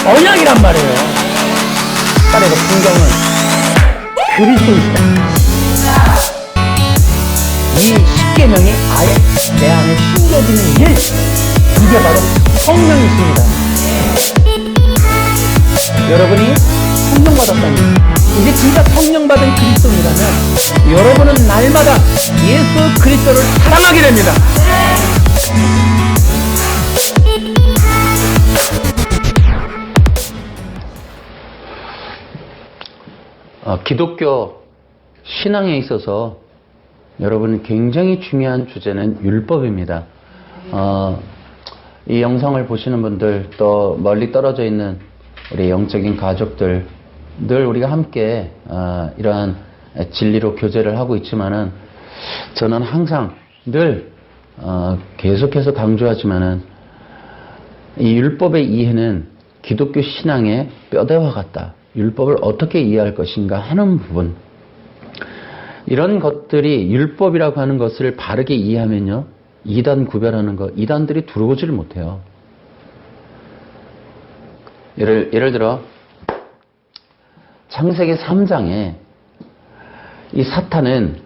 언약이란 말이에요. 따라서 성경은 그리스도이시다. 이 십계명이 아예 내 안에 심겨지는 일, 이게 바로 성령이십니다. 여러분이 성령 받았다니, 이제 진짜 성령 받은 그리스도인이라면 여러분은 날마다 예수 그리스도를 사랑하게 됩니다. 기독교 신앙에 있어서 여러분 굉장히 중요한 주제는 율법입니다. 이 영상을 보시는 분들, 또 멀리 떨어져 있는 우리 영적인 가족들, 늘 우리가 함께 이러한 진리로 교제를 하고 있지만은, 저는 항상 늘 계속해서 강조하지만은, 이 율법의 이해는 기독교 신앙의 뼈대와 같다. 율법을 어떻게 이해할 것인가 하는 부분, 이런 것들이 율법이라고 하는 것을 바르게 이해하면요, 이단 구별하는 것, 이단들이 들어오지를 못해요. 예를 들어 창세기 3장에 이 사탄은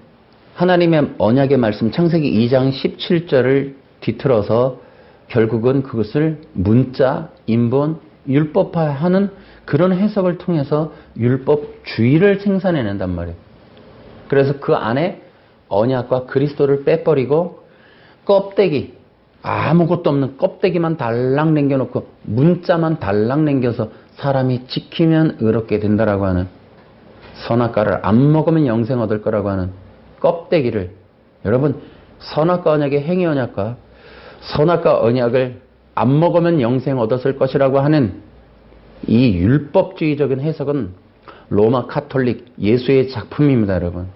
하나님의 언약의 말씀 창세기 2장 17절을 뒤틀어서 결국은 그것을 문자, 인본, 율법화하는 그런 해석을 통해서 율법주의를 생산해낸단 말이에요. 그래서 그 안에 언약과 그리스도를 빼버리고 껍데기, 아무것도 없는 껍데기만 달랑 남겨놓고 문자만 달랑 남겨서 사람이 지키면 의롭게 된다라고 하는, 선악과를 안 먹으면 영생 얻을 거라고 하는 껍데기를, 여러분, 선악과 언약의 행위 언약과 선악과 언약을 안 먹으면 영생 얻었을 것이라고 하는 이 율법주의적인 해석은 로마 카톨릭 예수의 작품입니다, 여러분.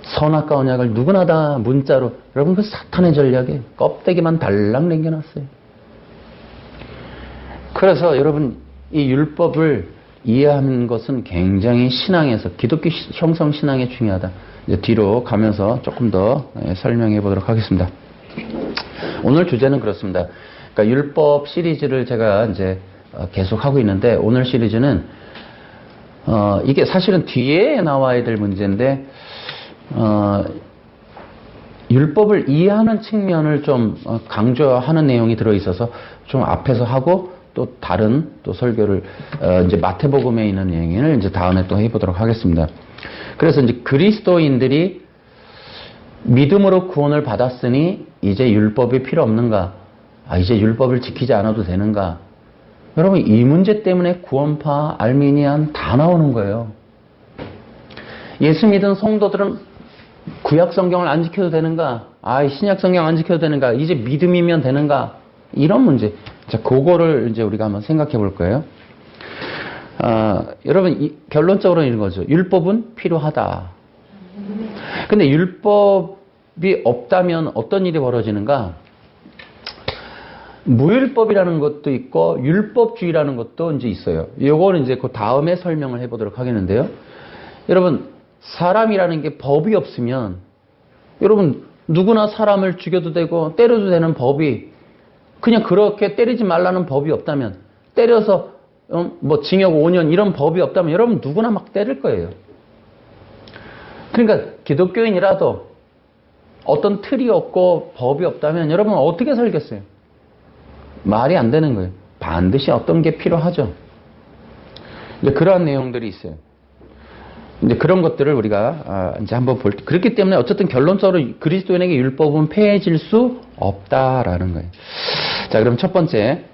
선악과 언약을 누구나 다 문자로, 여러분, 그 사탄의 전략에 껍데기만 달랑 남겨놨어요. 그래서 여러분, 이 율법을 이해하는 것은 굉장히 신앙에서, 기독교 형성 신앙에 중요하다. 이제 뒤로 가면서 조금 더 설명해 보도록 하겠습니다. 오늘 주제는 그렇습니다. 그러니까 율법 시리즈를 제가 이제 계속 하고 있는데, 오늘 시리즈는 이게 사실은 뒤에 나와야 될 문제인데, 율법을 이해하는 측면을 좀 강조하는 내용이 들어있어서 좀 앞에서 하고, 또 다른 또 설교를 이제 마태복음에 있는 내용을 이제 다음에 또 해보도록 하겠습니다. 그래서 이제 그리스도인들이 믿음으로 구원을 받았으니 이제 율법이 필요 없는가? 이제 율법을 지키지 않아도 되는가? 여러분, 이 문제 때문에 구원파, 알미니안 다 나오는 거예요. 예수 믿은 성도들은 구약 성경을 안 지켜도 되는가? 신약 성경 안 지켜도 되는가? 이제 믿음이면 되는가? 이런 문제. 자, 그거를 이제 우리가 한번 생각해 볼 거예요. 여러분, 결론적으로는 이런 거죠. 율법은 필요하다. 근데 율법이 없다면 어떤 일이 벌어지는가? 무율법이라는 것도 있고 율법주의라는 것도 이제 있어요. 요거는 이제 그 다음에 설명을 해보도록 하겠는데요. 여러분, 사람이라는 게 법이 없으면, 여러분, 누구나 사람을 죽여도 되고 때려도 되는 법이, 그냥 그렇게 때리지 말라는 법이 없다면, 때려서 뭐 징역 5년 이런 법이 없다면 여러분 누구나 막 때릴 거예요. 그러니까 기독교인이라도 어떤 틀이 없고 법이 없다면 여러분 어떻게 살겠어요? 말이 안 되는 거예요. 반드시 어떤 게 필요하죠. 이제 그러한 내용들이 있어요. 이제 그런 것들을 우리가 이제 한번 볼 때, 그렇기 때문에 어쨌든 결론적으로 그리스도인에게 율법은 폐해질 수 없다라는 거예요. 자, 그럼 첫 번째,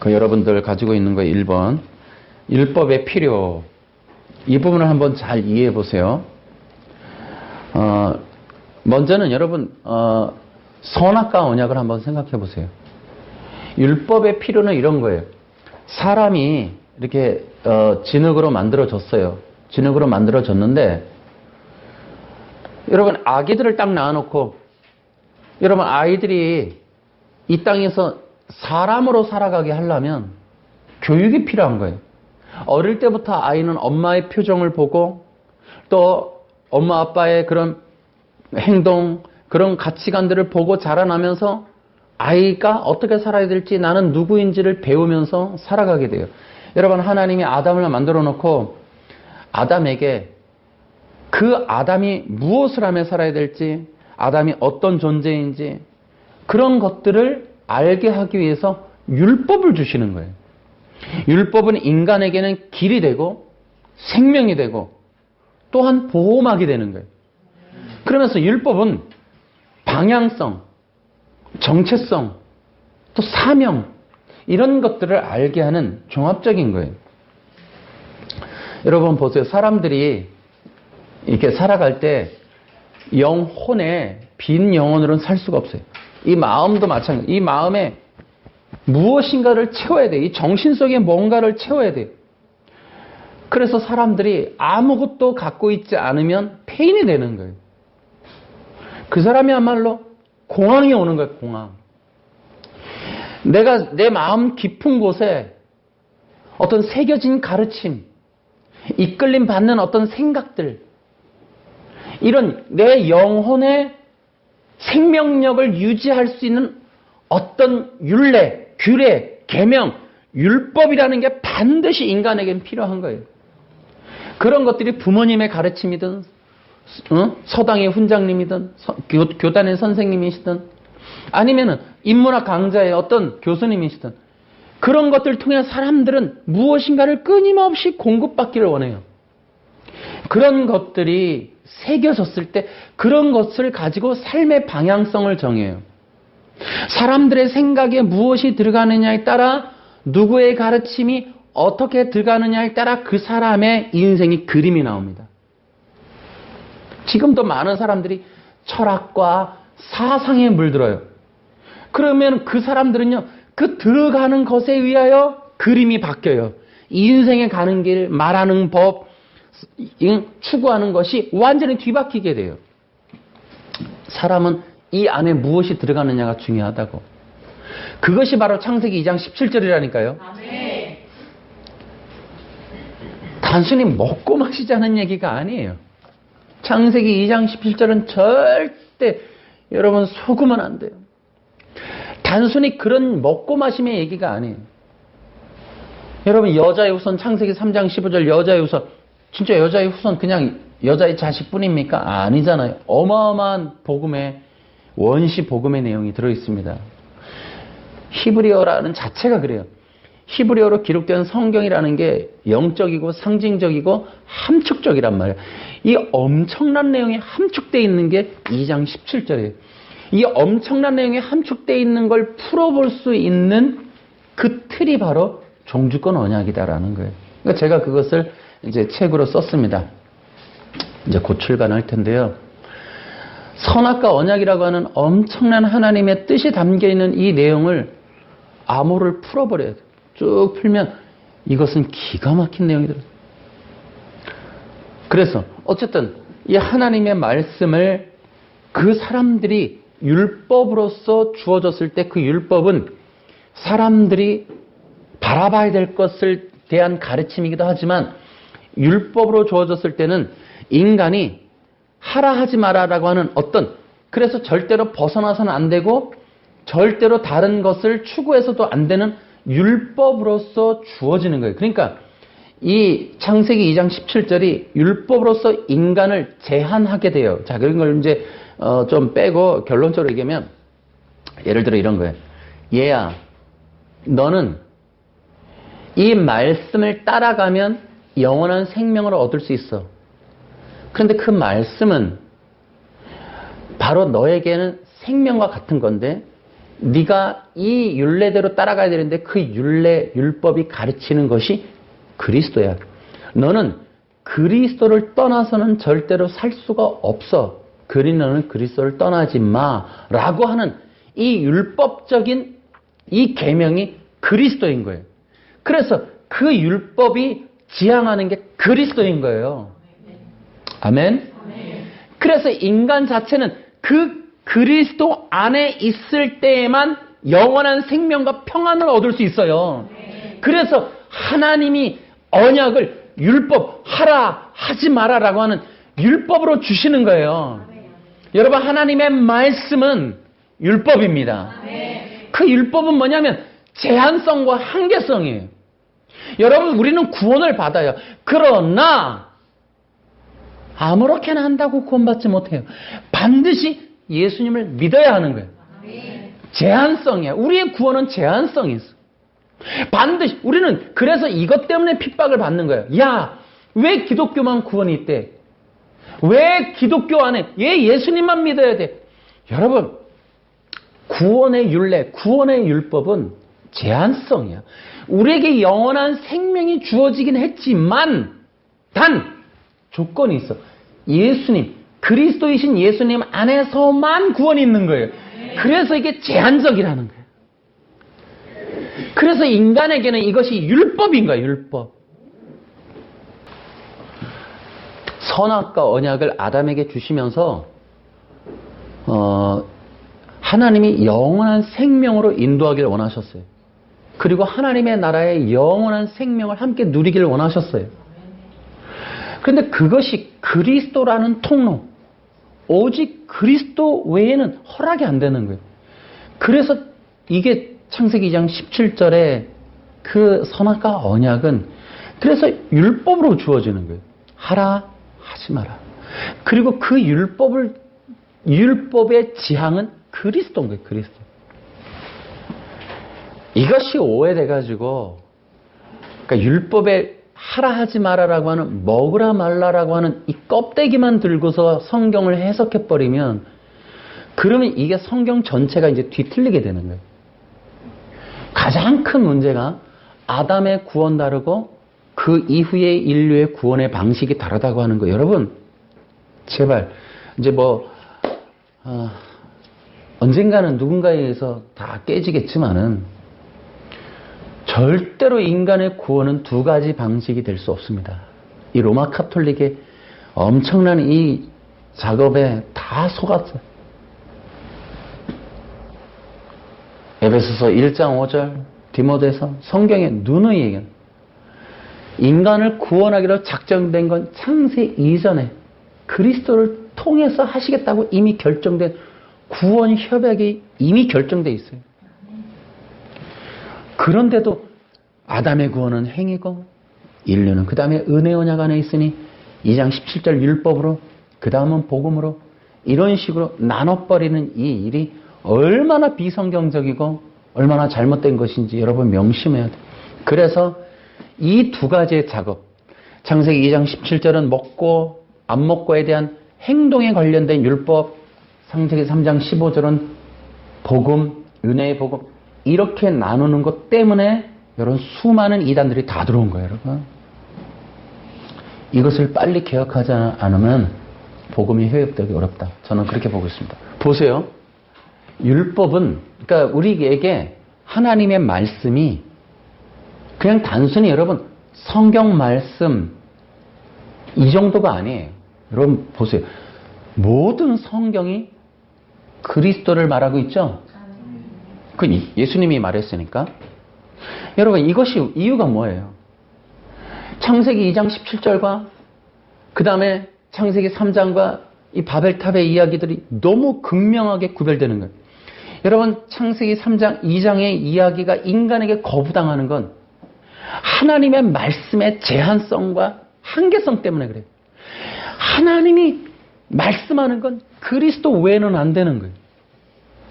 여러분들 가지고 있는 거 1번, 율법의 필요. 이 부분을 한번 잘 이해해 보세요. 먼저는 여러분, 선악과 언약을 한번 생각해 보세요. 율법의 필요는 이런 거예요. 사람이 이렇게 진흙으로 만들어졌어요. 진흙으로 만들어졌는데, 여러분, 아기들을 딱 낳아놓고, 여러분, 아이들이 이 땅에서 사람으로 살아가게 하려면 교육이 필요한 거예요. 어릴 때부터 아이는 엄마의 표정을 보고, 또 엄마 아빠의 그런 행동, 그런 가치관들을 보고 자라나면서 아이가 어떻게 살아야 될지 나는 누구인지를 배우면서 살아가게 돼요. 여러분, 하나님이 아담을 만들어 놓고 아담에게 그 아담이 무엇을 하며 살아야 될지, 아담이 어떤 존재인지 그런 것들을 알게 하기 위해서 율법을 주시는 거예요. 율법은 인간에게는 길이 되고 생명이 되고 또한 보호막이 되는 거예요. 그러면서 율법은 방향성, 정체성, 또 사명, 이런 것들을 알게 하는 종합적인 거예요. 여러분 보세요. 사람들이 이렇게 살아갈 때 영혼에 빈 영혼으로는 살 수가 없어요. 이 마음도 마찬가지. 이 마음에 무엇인가를 채워야 돼요. 이 정신 속에 뭔가를 채워야 돼요. 그래서 사람들이 아무것도 갖고 있지 않으면 폐인이 되는 거예요. 그 사람이야말로 공황이 오는 거예요. 공황. 내가 내 마음 깊은 곳에 어떤 새겨진 가르침, 이끌림 받는 어떤 생각들, 이런 내 영혼의 생명력을 유지할 수 있는 어떤 율례, 규례, 계명, 율법이라는 게 반드시 인간에게는 필요한 거예요. 그런 것들이 부모님의 가르침이든 서당의 훈장님이든 교단의 선생님이시든 아니면은 인문학 강좌의 어떤 교수님이시든 그런 것들을 통해 사람들은 무엇인가를 끊임없이 공급받기를 원해요. 그런 것들이 새겨졌을 때 그런 것을 가지고 삶의 방향성을 정해요. 사람들의 생각에 무엇이 들어가느냐에 따라 누구의 가르침이 어떻게 들어가느냐에 따라 그 사람의 인생이 그림이 나옵니다. 지금도 많은 사람들이 철학과 사상에 물들어요. 그러면 그 사람들은요, 그 들어가는 것에 의하여 그림이 바뀌어요. 인생에 가는 길, 말하는 법, 추구하는 것이 완전히 뒤바뀌게 돼요. 사람은 이 안에 무엇이 들어가느냐가 중요하다고. 그것이 바로 창세기 2장 17절이라니까요. 아멘. 단순히 먹고 마시자는 얘기가 아니에요. 창세기 2장 17절은 절대 여러분 속으면 안 돼요. 단순히 그런 먹고 마심의 얘기가 아니에요. 여러분 여자의 후손 창세기 3장 15절 여자의 후손, 진짜 여자의 후손 그냥 여자의 자식뿐입니까? 아니잖아요. 어마어마한 복음의 원시 복음의 내용이 들어있습니다. 히브리어라는 자체가 그래요. 히브리어로 기록된 성경이라는 게 영적이고 상징적이고 함축적이란 말이에요. 이 엄청난 내용이 함축되어 있는 게 2장 17절이에요. 이 엄청난 내용이 함축되어 있는 걸 풀어볼 수 있는 그 틀이 바로 종주권 언약이다라는 거예요. 그러니까 제가 그것을 이제 책으로 썼습니다. 이제 곧 출간할 텐데요. 선악과 언약이라고 하는 엄청난 하나님의 뜻이 담겨 있는 이 내용을 암호를 풀어버려야 돼요. 쭉 풀면 이것은 기가 막힌 내용이 들어요. 그래서 어쨌든 이 하나님의 말씀을 그 사람들이 율법으로서 주어졌을 때 그 율법은 사람들이 바라봐야 될 것을 대한 가르침이기도 하지만 율법으로 주어졌을 때는 인간이 하라 하지 마라라고 하는 어떤, 그래서 절대로 벗어나서는 안 되고 절대로 다른 것을 추구해서도 안 되는 율법으로서 주어지는 거예요. 그러니까 이 창세기 2장 17절이 율법으로서 인간을 제한하게 돼요. 자, 그런 걸 이제 좀 빼고 결론적으로 얘기하면 예를 들어 이런 거예요. 얘야, 너는 이 말씀을 따라가면 영원한 생명을 얻을 수 있어. 그런데 그 말씀은 바로 너에게는 생명과 같은 건데 네가 이 율례대로 따라가야 되는데 그 율법이 가르치는 것이 그리스도야. 너는 그리스도를 떠나서는 절대로 살 수가 없어. 그러니 너는 그리스도를 떠나지 마라고 하는 이 율법적인 이 계명이 그리스도인 거예요. 그래서 그 율법이 지향하는 게 그리스도인 거예요. 아멘? 그래서 인간 자체는 그 그리스도 안에 있을 때에만 영원한 생명과 평안을 얻을 수 있어요. 그래서 하나님이 언약을 율법 하라 하지 마라라고 하는 율법으로 주시는 거예요. 여러분 하나님의 말씀은 율법입니다. 그 율법은 뭐냐면 제한성과 한계성이에요. 여러분, 우리는 구원을 받아요. 그러나 아무렇게나 한다고 구원받지 못해요. 반드시 예수님을 믿어야 하는 거예요. 제한성이야. 우리의 구원은 제한성이 있어. 반드시 우리는 그래서 이것 때문에 핍박을 받는 거예요. 야, 왜 기독교만 구원이 있대? 왜 기독교 안에 예수님만 믿어야 돼? 여러분, 구원의 율례, 구원의 율법은 제한성이야. 우리에게 영원한 생명이 주어지긴 했지만 단 조건이 있어. 예수님, 그리스도이신 예수님 안에서만 구원이 있는 거예요. 그래서 이게 제한적이라는 거예요. 그래서 인간에게는 이것이 율법인 거예요. 율법. 선악과 언약을 아담에게 주시면서 하나님이 영원한 생명으로 인도하기를 원하셨어요. 그리고 하나님의 나라의 영원한 생명을 함께 누리기를 원하셨어요. 그런데 그것이 그리스도라는 통로, 오직 그리스도 외에는 허락이 안 되는 거예요. 그래서 이게 창세기 2장 17절에 그 선악과 언약은 그래서 율법으로 주어지는 거예요. 하라, 하지 마라. 그리고 그 율법의 지향은 그리스도인 거예요. 그리스도. 이것이 오해돼가지고, 그러니까 율법에 하라 하지 마라라고 하는, 먹으라 말라라고 하는 이 껍데기만 들고서 성경을 해석해버리면, 그러면 이게 성경 전체가 이제 뒤틀리게 되는 거예요. 가장 큰 문제가 아담의 구원 다르고 그 이후의 인류의 구원의 방식이 다르다고 하는 거예요. 여러분, 제발, 이제 언젠가는 누군가에 의해서 다 깨지겠지만은, 절대로 인간의 구원은 두 가지 방식이 될 수 없습니다. 이 로마 카톨릭의 엄청난 이 작업에 다 속았어요. 에베소서 1장 5절, 디모데서 성경의 누누이 얘기합니다. 인간을 구원하기로 작정된 건 창세 이전에 그리스도를 통해서 하시겠다고 이미 결정된 구원 협약이 이미 결정돼 있어요. 그런데도 아담의 구원은 행위고 인류는 그 다음에 은혜 언약 안에 있으니 2장 17절 율법으로 그 다음은 복음으로 이런 식으로 나눠버리는 이 일이 얼마나 비성경적이고 얼마나 잘못된 것인지 여러분 명심해야 돼요. 그래서 이 두 가지의 작업, 창세기 2장 17절은 먹고 안 먹고에 대한 행동에 관련된 율법, 창세기 3장 15절은 복음, 은혜의 복음, 이렇게 나누는 것 때문에 여러분 수많은 이단들이 다 들어온 거예요. 여러분, 이것을 빨리 개혁하지 않으면 복음이 회복되기 어렵다. 저는 그렇게 보고 있습니다. 보세요. 율법은, 그러니까 우리에게 하나님의 말씀이 그냥 단순히 여러분 성경 말씀 이 정도가 아니에요. 여러분 보세요. 모든 성경이 그리스도를 말하고 있죠? 그 예수님이 말했으니까. 여러분, 이것이 이유가 뭐예요? 창세기 2장 17절과 그 다음에 창세기 3장과 이 바벨탑의 이야기들이 너무 극명하게 구별되는 거예요. 여러분, 창세기 3장, 2장의 이야기가 인간에게 거부당하는 건 하나님의 말씀의 제한성과 한계성 때문에 그래요. 하나님이 말씀하는 건 그리스도 외에는 안 되는 거예요.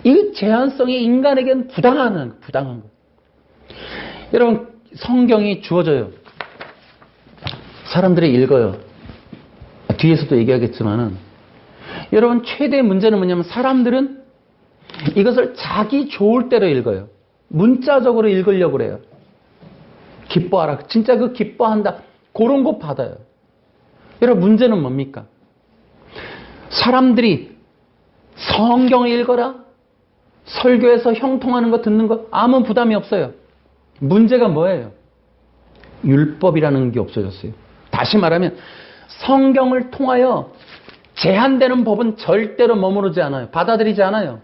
이 제한성이 인간에게는 부당한 거예요. 여러분, 성경이 주어져요. 사람들이 읽어요. 뒤에서도 얘기하겠지만은, 여러분, 최대 문제는 뭐냐면 사람들은 이것을 자기 좋을 대로 읽어요. 문자적으로 읽으려고 그래요. 기뻐하라. 진짜 그 기뻐한다. 그런 거 받아요. 여러분, 문제는 뭡니까? 사람들이 성경을 읽어라. 설교에서 형통하는 거 듣는 거 아무 부담이 없어요. 문제가 뭐예요? 율법이라는 게 없어졌어요. 다시 말하면 성경을 통하여 제한되는 법은 절대로 머무르지 않아요. 받아들이지 않아요.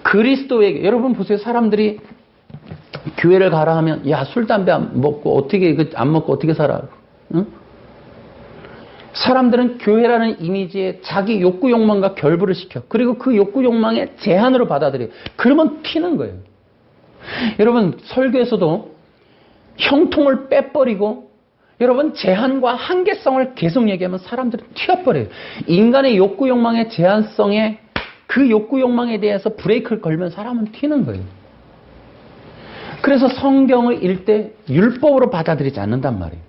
그리스도에게, 여러분 보세요. 사람들이 교회를 가라 하면, 야, 술, 담배 안 먹고 어떻게, 안 먹고 어떻게 살아? 응? 사람들은 교회라는 이미지에 자기 욕구 욕망과 결부를 시켜. 그리고 그 욕구 욕망의 제한으로 받아들여요. 그러면 튀는 거예요. 여러분 설교에서도 형통을 빼버리고 여러분 제한과 한계성을 계속 얘기하면 사람들은 튀어버려요. 인간의 욕구 욕망의 제한성에 그 욕구 욕망에 대해서 브레이크를 걸면 사람은 튀는 거예요. 그래서 성경을 읽을 때 율법으로 받아들이지 않는단 말이에요.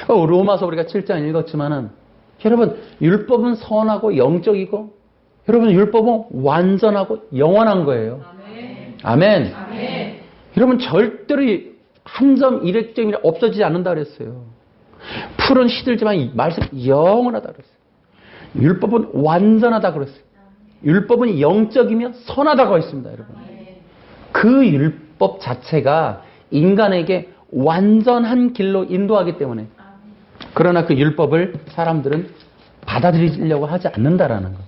로마서 우리가 7장 읽었지만은 여러분 율법은 선하고 영적이고 여러분 율법은 완전하고 영원한 거예요. 아멘. 아멘. 여러분 절대로 한 점 일획점이 없어지지 않는다 그랬어요. 풀은 시들지만 이 말씀 영원하다 그랬어요. 율법은 완전하다 그랬어요. 율법은 영적이며 선하다고 했습니다, 여러분. 그 율법 자체가 인간에게 완전한 길로 인도하기 때문에 그러나 그 율법을 사람들은 받아들이려고 하지 않는다라는 거.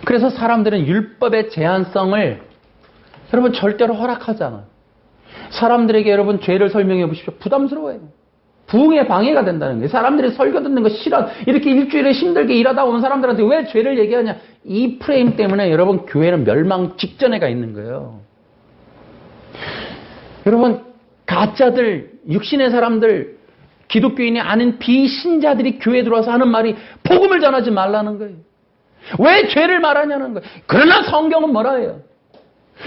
그래서 사람들은 율법의 제한성을 여러분 절대로 허락하지 않아요. 사람들에게 여러분 죄를 설명해 보십시오. 부담스러워요. 부흥에 방해가 된다는 거예요. 사람들이 설교 듣는 거 싫어. 이렇게 일주일에 힘들게 일하다 온 사람들한테 왜 죄를 얘기하냐. 이 프레임 때문에 여러분 교회는 멸망 직전에 가 있는 거예요. 여러분 가짜들, 육신의 사람들, 기독교인이 아닌 비신자들이 교회에 들어와서 하는 말이 복음을 전하지 말라는 거예요. 왜 죄를 말하냐는 거예요. 그러나 성경은 뭐라 해요?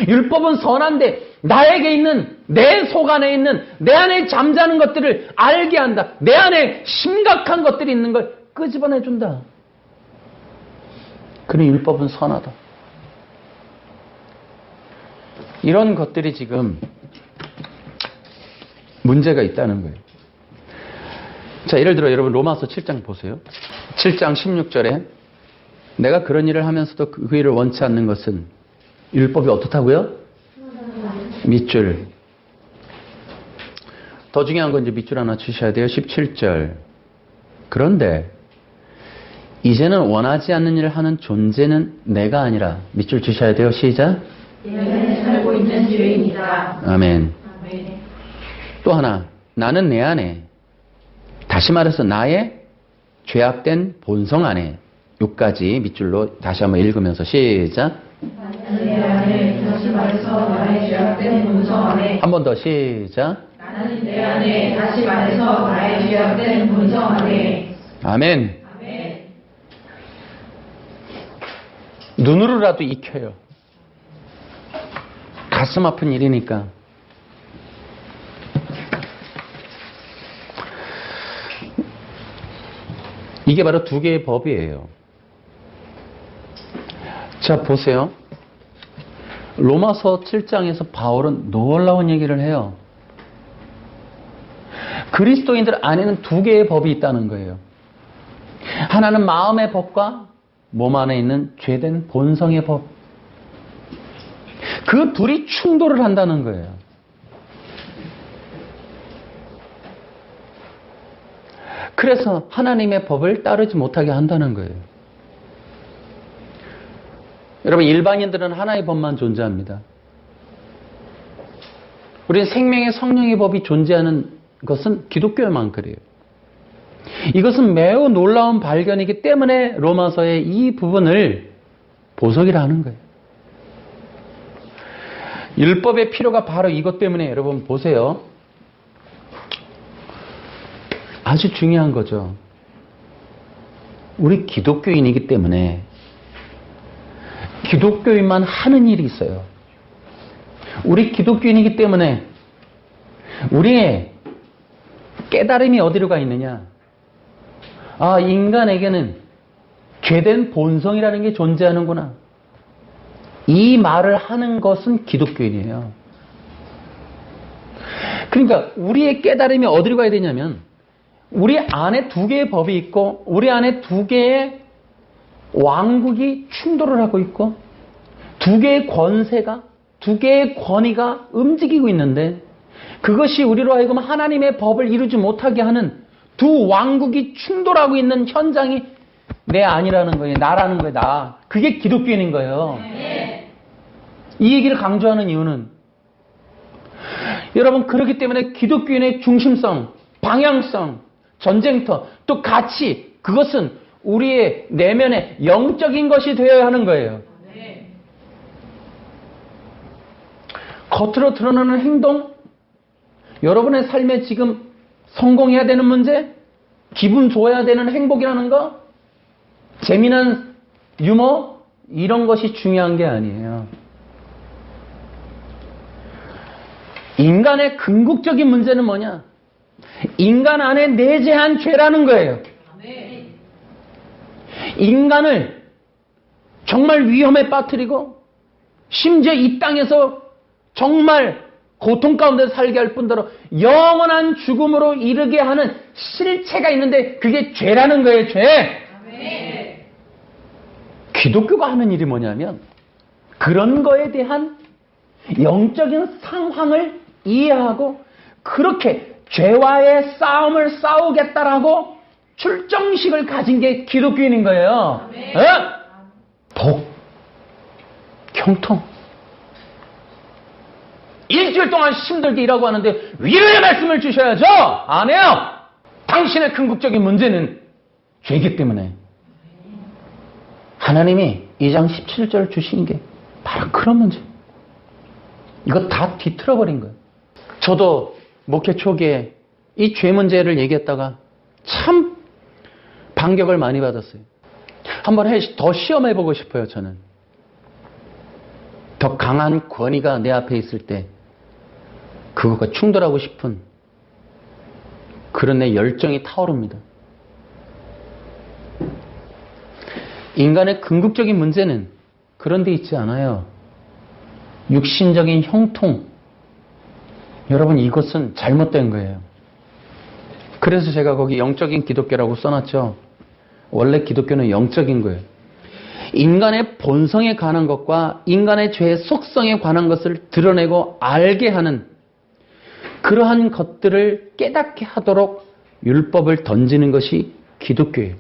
율법은 선한데 나에게 있는 내 속 안에 있는 내 안에 잠자는 것들을 알게 한다. 내 안에 심각한 것들이 있는 걸 끄집어내준다. 그러니 율법은 선하다. 이런 것들이 지금 문제가 있다는 거예요. 자, 예를 들어 여러분 로마서 7장 보세요. 7장 16절에 내가 그런 일을 하면서도 그 일을 원치 않는 것은 율법이 어떻다고요? 밑줄. 더 중요한 건 이제 밑줄 하나 주셔야 돼요. 17절. 그런데 이제는 원하지 않는 일을 하는 존재는 내가 아니라 밑줄 주셔야 돼요. 시작. 내가 살고 있는 죄인이다. 아멘. 아멘. 또 하나. 나는 내 안에 다시 말해서 나의 죄악된 본성 안에 6가지 밑줄로 다시 한번 읽으면서 시작. 나는 내 안에 다시 말해서 나의 죄악된 본성 안에 한 번 더 시작. 나는 내 안에 다시 말해서 나의 죄악된 본성 안에 아멘. 아멘. 눈으로라도 익혀요. 가슴 아픈 일이니까. 이게 바로 두 개의 법이에요. 자, 보세요. 로마서 7장에서 바울은 놀라운 얘기를 해요. 그리스도인들 안에는 두 개의 법이 있다는 거예요. 하나는 마음의 법과 몸 안에 있는 죄된 본성의 법. 그 둘이 충돌을 한다는 거예요. 그래서 하나님의 법을 따르지 못하게 한다는 거예요. 여러분 일반인들은 하나의 법만 존재합니다. 우리는 생명의 성령의 법이 존재하는 것은 기독교에만 그래요. 이것은 매우 놀라운 발견이기 때문에 로마서의 이 부분을 보석이라 하는 거예요. 율법의 필요가 바로 이것 때문에 여러분 보세요. 아주 중요한 거죠. 우리 기독교인이기 때문에 기독교인만 하는 일이 있어요. 우리 기독교인이기 때문에 우리의 깨달음이 어디로 가 있느냐? 아, 인간에게는 죄된 본성이라는 게 존재하는구나. 이 말을 하는 것은 기독교인이에요. 그러니까 우리의 깨달음이 어디로 가야 되냐면 우리 안에 두 개의 법이 있고 우리 안에 두 개의 왕국이 충돌을 하고 있고 두 개의 권세가 두 개의 권위가 움직이고 있는데 그것이 우리로 하여금 하나님의 법을 이루지 못하게 하는 두 왕국이 충돌하고 있는 현장이 내 아니라는 거예요. 나라는 거예요. 나. 그게 기독교인인 거예요. 네. 이 얘기를 강조하는 이유는 여러분 그렇기 때문에 기독교인의 중심성, 방향성, 전쟁터, 또 가치, 그것은 우리의 내면의 영적인 것이 되어야 하는 거예요. 겉으로 드러나는 행동, 여러분의 삶에 지금 성공해야 되는 문제, 기분 좋아야 되는 행복이라는 거, 재미난 유머, 이런 것이 중요한 게 아니에요. 인간의 궁극적인 문제는 뭐냐? 인간 안에 내재한 죄라는 거예요. 인간을 정말 위험에 빠뜨리고 심지어 이 땅에서 정말 고통 가운데 살게 할 뿐더러 영원한 죽음으로 이르게 하는 실체가 있는데 그게 죄라는 거예요. 죄. 기독교가 하는 일이 뭐냐면 그런 거에 대한 영적인 상황을 이해하고 그렇게 죄와의 싸움을 싸우겠다라고 출정식을 가진 게 기독교인인 거예요. 복, 형통. 일주일 동안 힘들게 일하고 하는데 위로의 말씀을 주셔야죠. 안 해요. 당신의 궁극적인 문제는 죄이기 때문에 하나님이 2장 17절 주신 게 바로 그런 문제. 이거 다 뒤틀어버린 거예요. 저도 목회 초기에 이 죄 문제를 얘기했다가 참 반격을 많이 받았어요. 한번 더 시험해보고 싶어요. 저는 더 강한 권위가 내 앞에 있을 때 그것과 충돌하고 싶은 그런 내 열정이 타오릅니다. 인간의 궁극적인 문제는 그런 데 있지 않아요. 육신적인 형통. 여러분, 이것은 잘못된 거예요. 그래서 제가 거기 영적인 기독교라고 써놨죠. 원래 기독교는 영적인 거예요. 인간의 본성에 관한 것과 인간의 죄의 속성에 관한 것을 드러내고 알게 하는 그러한 것들을 깨닫게 하도록 율법을 던지는 것이 기독교예요.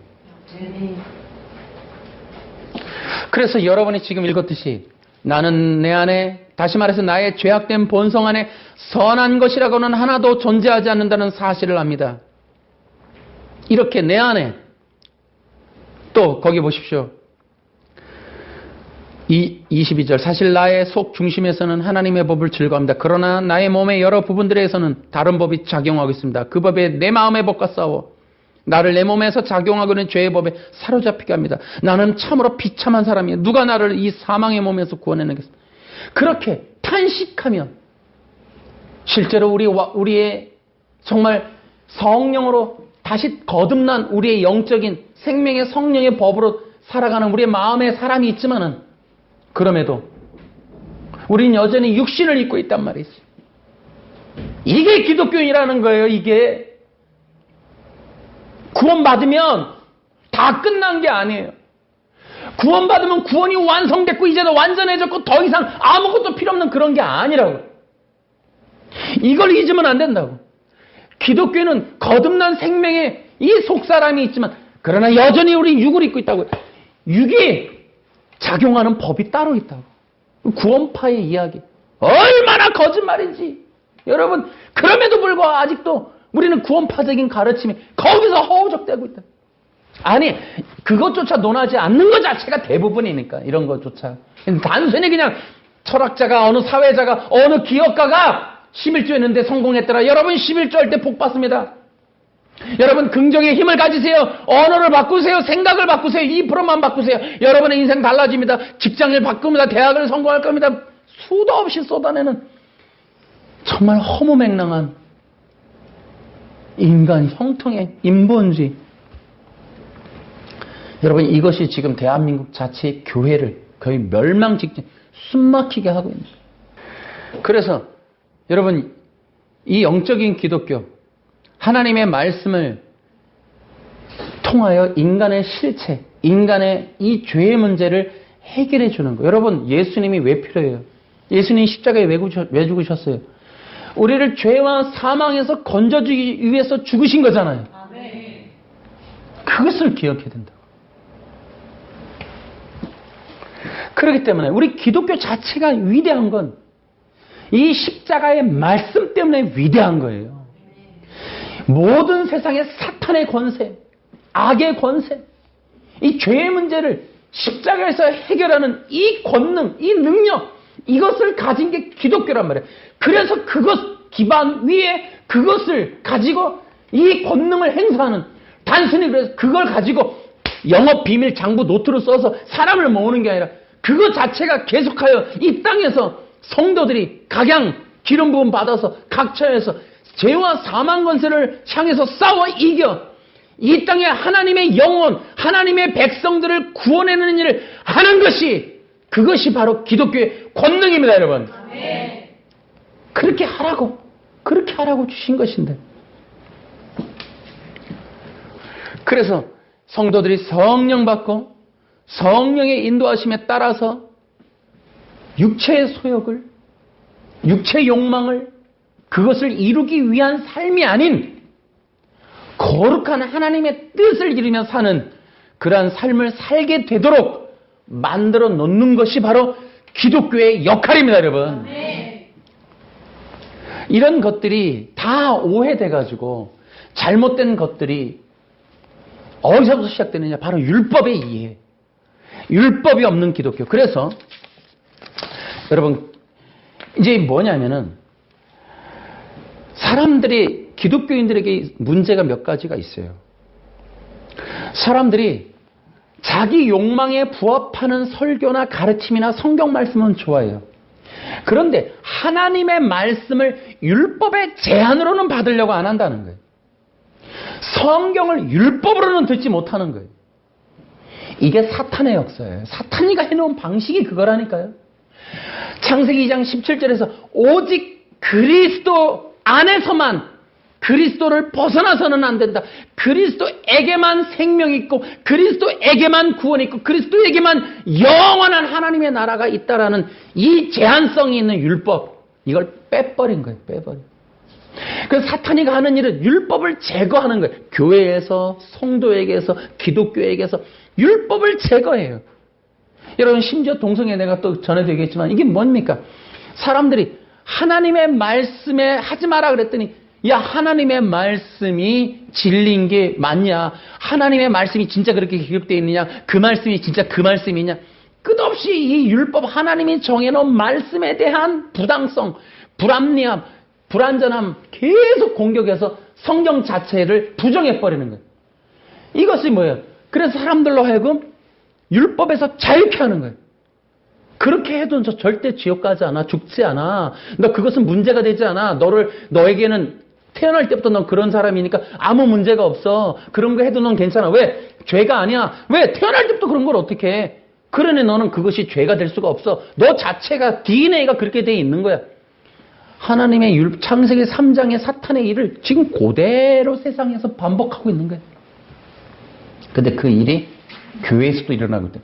그래서 여러분이 지금 읽었듯이 나는 내 안에, 다시 말해서 나의 죄악된 본성 안에 선한 것이라고는 하나도 존재하지 않는다는 사실을 압니다. 이렇게 내 안에, 또 거기 보십시오. 22절, 사실 나의 속 중심에서는 하나님의 법을 즐거워합니다. 그러나 나의 몸의 여러 부분들에서는 다른 법이 작용하고 있습니다. 그 법에 내 마음의 법과 싸워 나를 내 몸에서 작용하고 있는 죄의 법에 사로잡히게 합니다. 나는 참으로 비참한 사람이에요. 누가 나를 이 사망의 몸에서 구원해내겠습니까? 그렇게 탄식하면 실제로 우리의 정말 성령으로 다시 거듭난 우리의 영적인 생명의 성령의 법으로 살아가는 우리의 마음의 사람이 있지만은 그럼에도 우리는 여전히 육신을 입고 있단 말이지. 이게 기독교인이라는 거예요. 이게 구원받으면 다 끝난 게 아니에요. 구원받으면 구원이 완성됐고 이제는 완전해졌고 더 이상 아무것도 필요 없는 그런 게 아니라고. 이걸 잊으면 안 된다고. 기독교는 거듭난 생명의 이 속사람이 있지만 그러나 여전히 우리 육을 입고 있다고. 육이 작용하는 법이 따로 있다고. 구원파의 이야기. 얼마나 거짓말인지. 여러분, 그럼에도 불구하고 아직도 우리는 구원파적인 가르침이 거기서 허우적대고 있다. 아니, 그것조차 논하지 않는 것 자체가 대부분이니까, 이런 것조차. 단순히 그냥 철학자가, 어느 사회자가, 어느 기업가가 11조 했는데 성공했더라. 여러분 11조 할 때 복 받습니다. 여러분 긍정의 힘을 가지세요. 언어를 바꾸세요. 생각을 바꾸세요. 2%만 바꾸세요. 여러분의 인생 달라집니다. 직장을 바꿉니다. 대학을 성공할 겁니다. 수도 없이 쏟아내는 정말 허무맹랑한 인간 형통의 인본주의. 여러분, 이것이 지금 대한민국 자체의 교회를 거의 멸망 직전, 숨막히게 하고 있는 거예요. 그래서 여러분, 이 영적인 기독교, 하나님의 말씀을 통하여 인간의 실체, 인간의 이 죄의 문제를 해결해 주는 거예요. 여러분, 예수님이 왜 필요해요? 예수님이 십자가에 왜 죽으셨어요? 우리를 죄와 사망에서 건져주기 위해서 죽으신 거잖아요. 그것을 기억해야 된다고. 그렇기 때문에 우리 기독교 자체가 위대한 건 이 십자가의 말씀 때문에 위대한 거예요. 모든 세상의 사탄의 권세, 악의 권세, 이 죄의 문제를 십자가에서 해결하는 이 권능, 이 능력, 이것을 가진 게 기독교란 말이에요. 그래서 그것 기반 위에 그것을 가지고 이 권능을 행사하는, 단순히 그래서 그걸 가지고 영업 비밀 장부 노트로 써서 사람을 모으는 게 아니라 그것 자체가 계속하여 이 땅에서 성도들이 각양 기름 부음 받아서 각처에서 죄와 사망 권세를 향해서 싸워 이겨 이 땅에 하나님의 영혼, 하나님의 백성들을 구원해내는 일을 하는 것이, 그것이 바로 기독교의 권능입니다, 여러분. 아멘. 그렇게 하라고 주신 것인데. 그래서 성도들이 성령 받고 성령의 인도하심에 따라서 육체의 소욕을, 육체의 욕망을, 그것을 이루기 위한 삶이 아닌 거룩한 하나님의 뜻을 이루며 사는 그러한 삶을 살게 되도록 만들어 놓는 것이 바로 기독교의 역할입니다, 여러분. 아멘. 이런 것들이 다 오해돼가지고 잘못된 것들이 어디서부터 시작되느냐? 바로 율법의 이해. 율법이 없는 기독교. 그래서 여러분, 이제 뭐냐면은 사람들이, 기독교인들에게 문제가 몇 가지가 있어요. 사람들이 자기 욕망에 부합하는 설교나 가르침이나 성경 말씀은 좋아해요. 그런데 하나님의 말씀을 율법의 제한으로는 받으려고 안 한다는 거예요. 성경을 율법으로는 듣지 못하는 거예요. 이게 사탄의 역사예요. 사탄이가 해놓은 방식이 그거라니까요. 창세기 2장 17절에서 오직 그리스도 안에서만, 그리스도를 벗어나서는 안 된다. 그리스도에게만 생명이 있고 그리스도에게만 구원이 있고 그리스도에게만 영원한 하나님의 나라가 있다라는 이 제한성이 있는 율법, 이걸 빼버린 거예요. 빼버린. 그래서 사탄이가 하는 일은 율법을 제거하는 거예요. 교회에서, 성도에게서, 기독교에게서 율법을 제거해요. 여러분, 심지어 동성애 내가 또 전에도 얘기했지만 이게 뭡니까? 사람들이 하나님의 말씀에 하지 마라 그랬더니, 야, 하나님의 말씀이 진리인 게 맞냐? 하나님의 말씀이 진짜 그렇게 기록되어 있느냐? 그 말씀이 진짜 그 말씀이냐? 끝없이 이 율법, 하나님이 정해놓은 말씀에 대한 부당성, 불합리함, 불완전함 계속 공격해서 성경 자체를 부정해버리는 거예요. 이것이 뭐예요? 그래서 사람들로 하여금 율법에서 자유케 하는 거예요. 그렇게 해도 저 절대 지옥 가지 않아. 죽지 않아. 너 그것은 문제가 되지 않아. 너에게는 태어날 때부터 넌 그런 사람이니까 아무 문제가 없어. 그런 거 해도 넌 괜찮아. 왜? 죄가 아니야. 왜? 태어날 때부터 그런 걸 어떻게 해? 그러니 너는 그것이 죄가 될 수가 없어. 너 자체가 DNA가 그렇게 돼 있는 거야. 하나님의 창세기 3장의 사탄의 일을 지금 그대로 세상에서 반복하고 있는 거예요. 근데 그 일이 교회에서도 일어나고 있대요.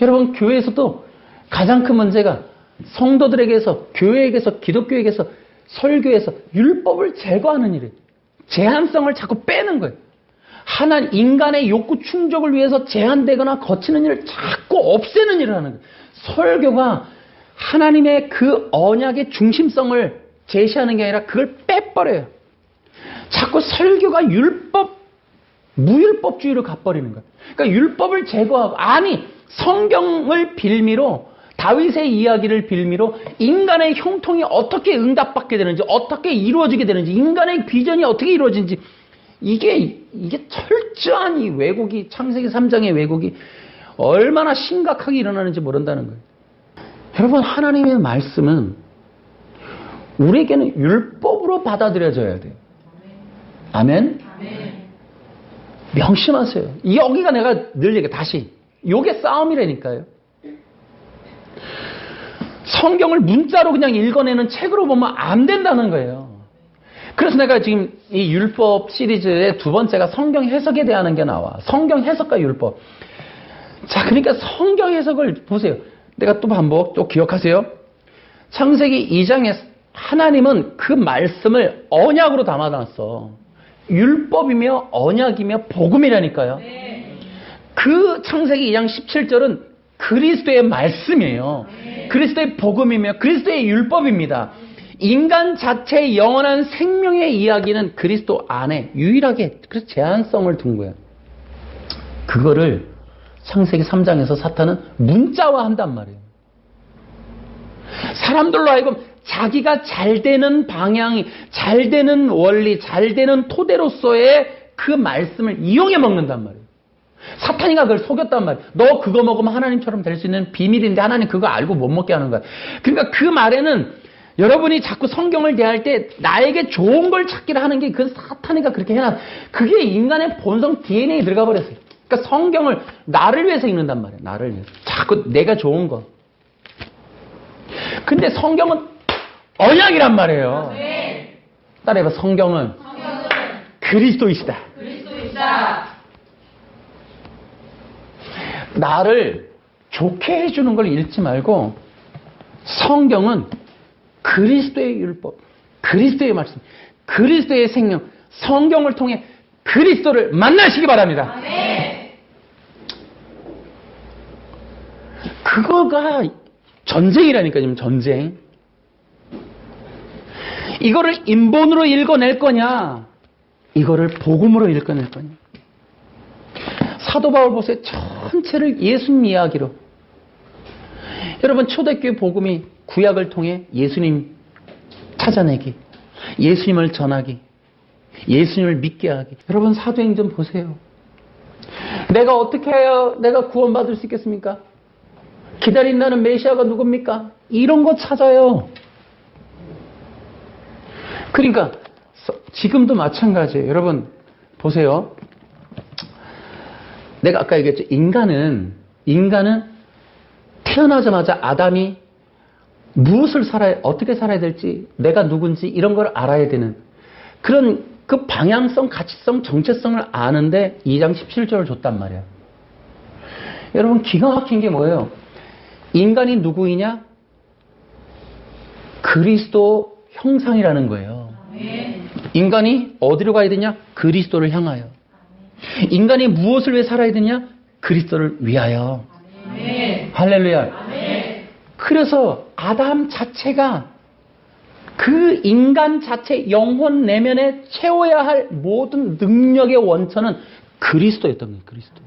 여러분, 교회에서도 가장 큰 문제가 성도들에게서, 교회에게서, 기독교에게서, 설교에서 율법을 제거하는 일이에요. 제한성을 자꾸 빼는 거예요. 인간의 욕구 충족을 위해서 제한되거나 거치는 일을 자꾸 없애는 일을 하는 거예요. 설교가 하나님의 그 언약의 중심성을 제시하는 게 아니라 그걸 빼버려요. 자꾸 설교가 무율법주의로 가버리는 거예요. 그러니까 율법을 제거하고, 아니, 성경을 빌미로, 다윗의 이야기를 빌미로 인간의 형통이 어떻게 응답받게 되는지, 어떻게 이루어지게 되는지, 인간의 비전이 어떻게 이루어지는지, 이게 철저한 이 왜곡이, 창세기 3장의 왜곡이 얼마나 심각하게 일어나는지 모른다는 거예요. 여러분, 하나님의 말씀은 우리에게는 율법으로 받아들여져야 돼요. 아멘? 아멘. 명심하세요. 여기가 내가 늘 얘기해, 다시. 요게 싸움이라니까요. 성경을 문자로 그냥 읽어내는 책으로 보면 안 된다는 거예요. 그래서 내가 지금 이 율법 시리즈의 두 번째가 성경 해석에 대한 게 나와. 성경 해석과 율법. 자, 그러니까 성경 해석을 보세요. 내가 또 반복, 또 기억하세요. 창세기 2장에 하나님은 그 말씀을 언약으로 담아놨어. 율법이며 언약이며 복음이라니까요. 네. 그 창세기 2장 17절은 그리스도의 말씀이에요. 네. 그리스도의 복음이며 그리스도의 율법입니다. 인간 자체의 영원한 생명의 이야기는 그리스도 안에 유일하게 그래서 제한성을 둔 거예요. 그거를 창세기 3장에서 사탄은 문자화한단 말이에요. 사람들로 하여금 자기가 잘 되는 방향이, 잘 되는 원리, 잘 되는 토대로서의 그 말씀을 이용해 먹는단 말이에요. 사탄이가 그걸 속였단 말이에요. 너 그거 먹으면 하나님처럼 될 수 있는 비밀인데 하나님 그거 알고 못 먹게 하는 거야. 그러니까 그 말에는 여러분이 자꾸 성경을 대할 때 나에게 좋은 걸 찾기를 하는 게 그 사탄이가 그렇게 해놨. 그게 인간의 본성 DNA에 들어가 버렸어요. 그러니까 성경을 나를 위해서 읽는단 말이에요. 나를 위해서. 자꾸 내가 좋은 거. 근데 성경은 언약이란 말이에요. 따라해봐. 성경은 그리스도이시다. 나를 좋게 해주는 걸 읽지 말고 성경은 그리스도의 율법, 그리스도의 말씀, 그리스도의 생명, 성경을 통해 그리스도를 만나시기 바랍니다. 그거가 전쟁이라니까. 지금 전쟁. 이거를 인본으로 읽어낼 거냐, 이거를 복음으로 읽어낼 거냐. 사도 바울 보세요. 전체를 예수님 이야기로. 여러분, 초대교회 복음이 구약을 통해 예수님 찾아내기, 예수님을 전하기, 예수님을 믿게 하기. 여러분, 사도행전 보세요. 내가 어떻게 해야 내가 구원받을 수 있겠습니까? 기다린다는 메시아가 누굽니까? 이런 거 찾아요. 그러니까 지금도 마찬가지예요. 여러분 보세요. 내가 아까 얘기했죠. 인간은 태어나자마자 아담이 무엇을 어떻게 살아야 될지, 내가 누군지 이런 걸 알아야 되는 그런 그 방향성, 가치성, 정체성을 아는데 2장 17절을 줬단 말이에요. 여러분, 기가 막힌 게 뭐예요? 인간이 누구이냐? 그리스도 형상이라는 거예요. 인간이 어디로 가야 되냐? 그리스도를 향하여. 인간이 무엇을 위해 살아야 되냐? 그리스도를 위하여. 할렐루야. 그래서 아담 자체가 그 인간 자체 영혼 내면에 채워야 할 모든 능력의 원천은 그리스도였던 거예요. 그리스도.